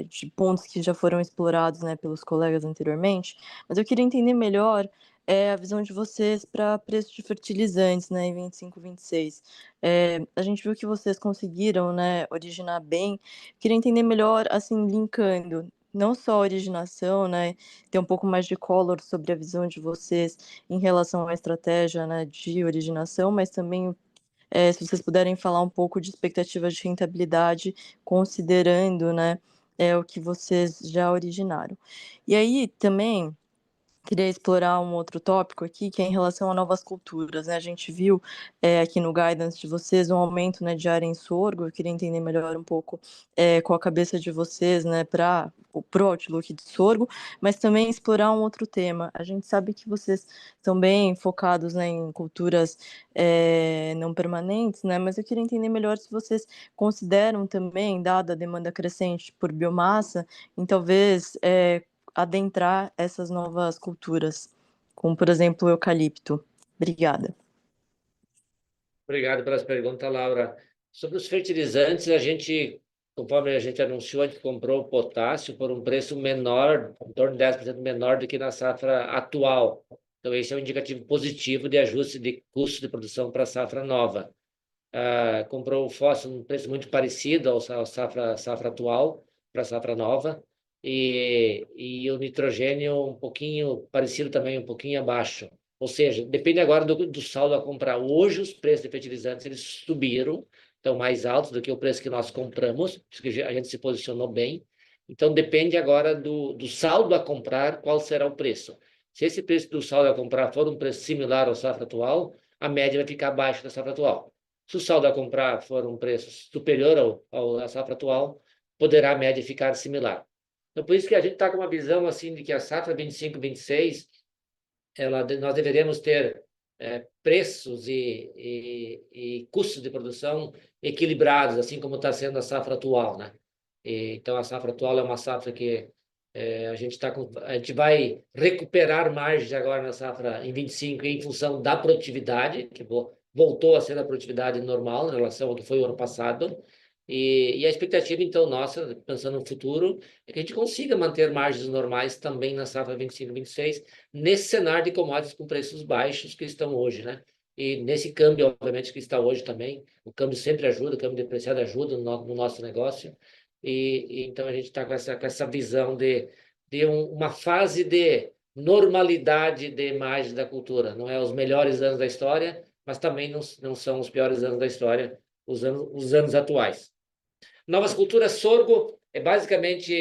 de pontos que já foram explorados, né, pelos colegas anteriormente. Mas eu queria entender melhor a visão de vocês para preço de fertilizantes, né, em 25, 26. A gente viu que vocês conseguiram, né, originar bem. Queria entender melhor, assim, linkando não só a originação, né, ter um pouco mais de color sobre a visão de vocês em relação à estratégia, né, de originação, mas também se vocês puderem falar um pouco de expectativas de rentabilidade, considerando, né, o que vocês já originaram. E aí também queria explorar um outro tópico aqui, que é em relação a novas culturas, né? A gente viu aqui no guidance de vocês um aumento, né, de área em sorgo. Eu queria entender melhor um pouco com a cabeça de vocês, né, para o outlook de sorgo, mas também explorar um outro tema. A gente sabe que vocês estão bem focados, né, em culturas não permanentes, né? Mas eu queria entender melhor se vocês consideram também, dada a demanda crescente por biomassa, em talvez adentrar essas novas culturas, como, por exemplo, o eucalipto. Obrigada. Obrigado pelas perguntas, Laura. Sobre os fertilizantes, conforme a gente anunciou, a gente comprou o potássio por um preço menor, em torno de 10% menor do que na safra atual. Então, esse é um indicativo positivo de ajuste de custo de produção para a safra nova. Comprou o fósforo num preço muito parecido ao safra atual, para a safra nova, e o nitrogênio um pouquinho parecido também, um pouquinho abaixo. Ou seja, depende agora do saldo a comprar. Hoje, os preços de fertilizantes eles subiram, estão mais altos do que o preço que nós compramos, porque a gente se posicionou bem. Então, depende agora do saldo a comprar, qual será o preço. Se esse preço do saldo a comprar for um preço similar ao safra atual, a média vai ficar abaixo da safra atual. Se o saldo a comprar for um preço superior à safra atual, poderá a média ficar similar. Então, por isso que a gente está com uma visão assim de que a safra 25, 26, nós deveremos ter preços e custos de produção equilibrados, assim como está sendo a safra atual, né? Então, a safra atual é uma safra que a gente vai recuperar margens agora na safra em 25 em função da produtividade, que voltou a ser a produtividade normal em relação ao que foi o ano passado, E a expectativa, então, nossa, pensando no futuro, é que a gente consiga manter margens normais também na safra 25-26, nesse cenário de commodities com preços baixos que estão hoje, né? E nesse câmbio, obviamente, que está hoje também, o câmbio sempre ajuda, o câmbio depreciado ajuda no nosso negócio, e então a gente está com essa visão de uma fase de normalidade de imagem da cultura. Não é os melhores anos da história, mas também não são os piores anos da história, os anos atuais. Novas culturas, sorgo é basicamente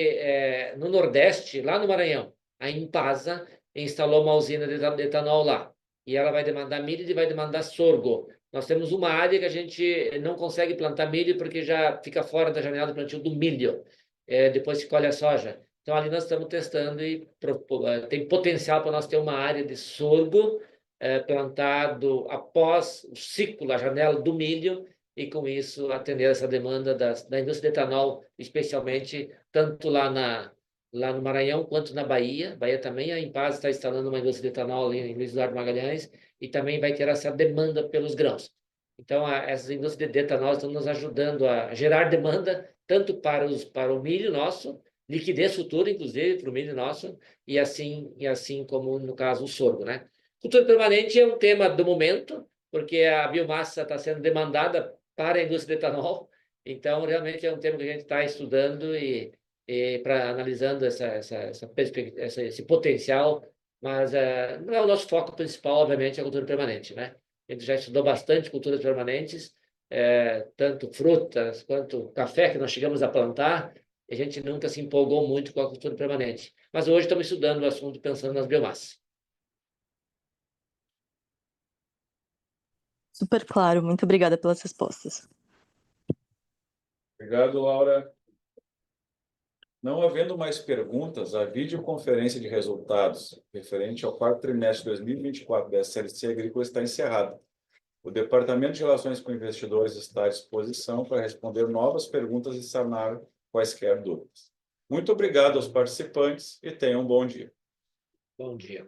no Nordeste, lá no Maranhão. A Impasa instalou uma usina de etanol lá. E ela vai demandar milho e vai demandar sorgo. Nós temos uma área que a gente não consegue plantar milho porque já fica fora da janela do plantio do milho. Depois se colhe a soja. Então, ali nós estamos testando e tem potencial para nós ter uma área de sorgo plantado após o ciclo, a janela do milho, e com isso atender essa demanda da indústria de etanol, especialmente tanto lá no Maranhão quanto na Bahia. Bahia também, a Impasa está instalando uma indústria de etanol ali em Luiz Eduardo Magalhães e também vai ter essa demanda pelos grãos. Então, essas indústrias de etanol estão nos ajudando a gerar demanda tanto para o milho nosso, liquidez futura, inclusive, para o milho nosso, e assim como, no caso, o sorgo, né? Cultura permanente é um tema do momento, porque a biomassa está sendo demandada para a indústria de etanol, então, realmente é um tema que a gente está estudando e analisando esse potencial, mas não é o nosso foco principal, obviamente, a cultura permanente, né? A gente já estudou bastante culturas permanentes, tanto frutas quanto café que nós chegamos a plantar, e a gente nunca se empolgou muito com a cultura permanente. Mas hoje estamos estudando o assunto pensando nas biomassas. Super claro, muito obrigada pelas respostas. Obrigado, Laura. Não havendo mais perguntas, a videoconferência de resultados referente ao quarto trimestre de 2024 da SLC Agrícola está encerrada. O Departamento de Relações com Investidores está à disposição para responder novas perguntas e sanar quaisquer dúvidas. Muito obrigado aos participantes e tenham um bom dia. Bom dia.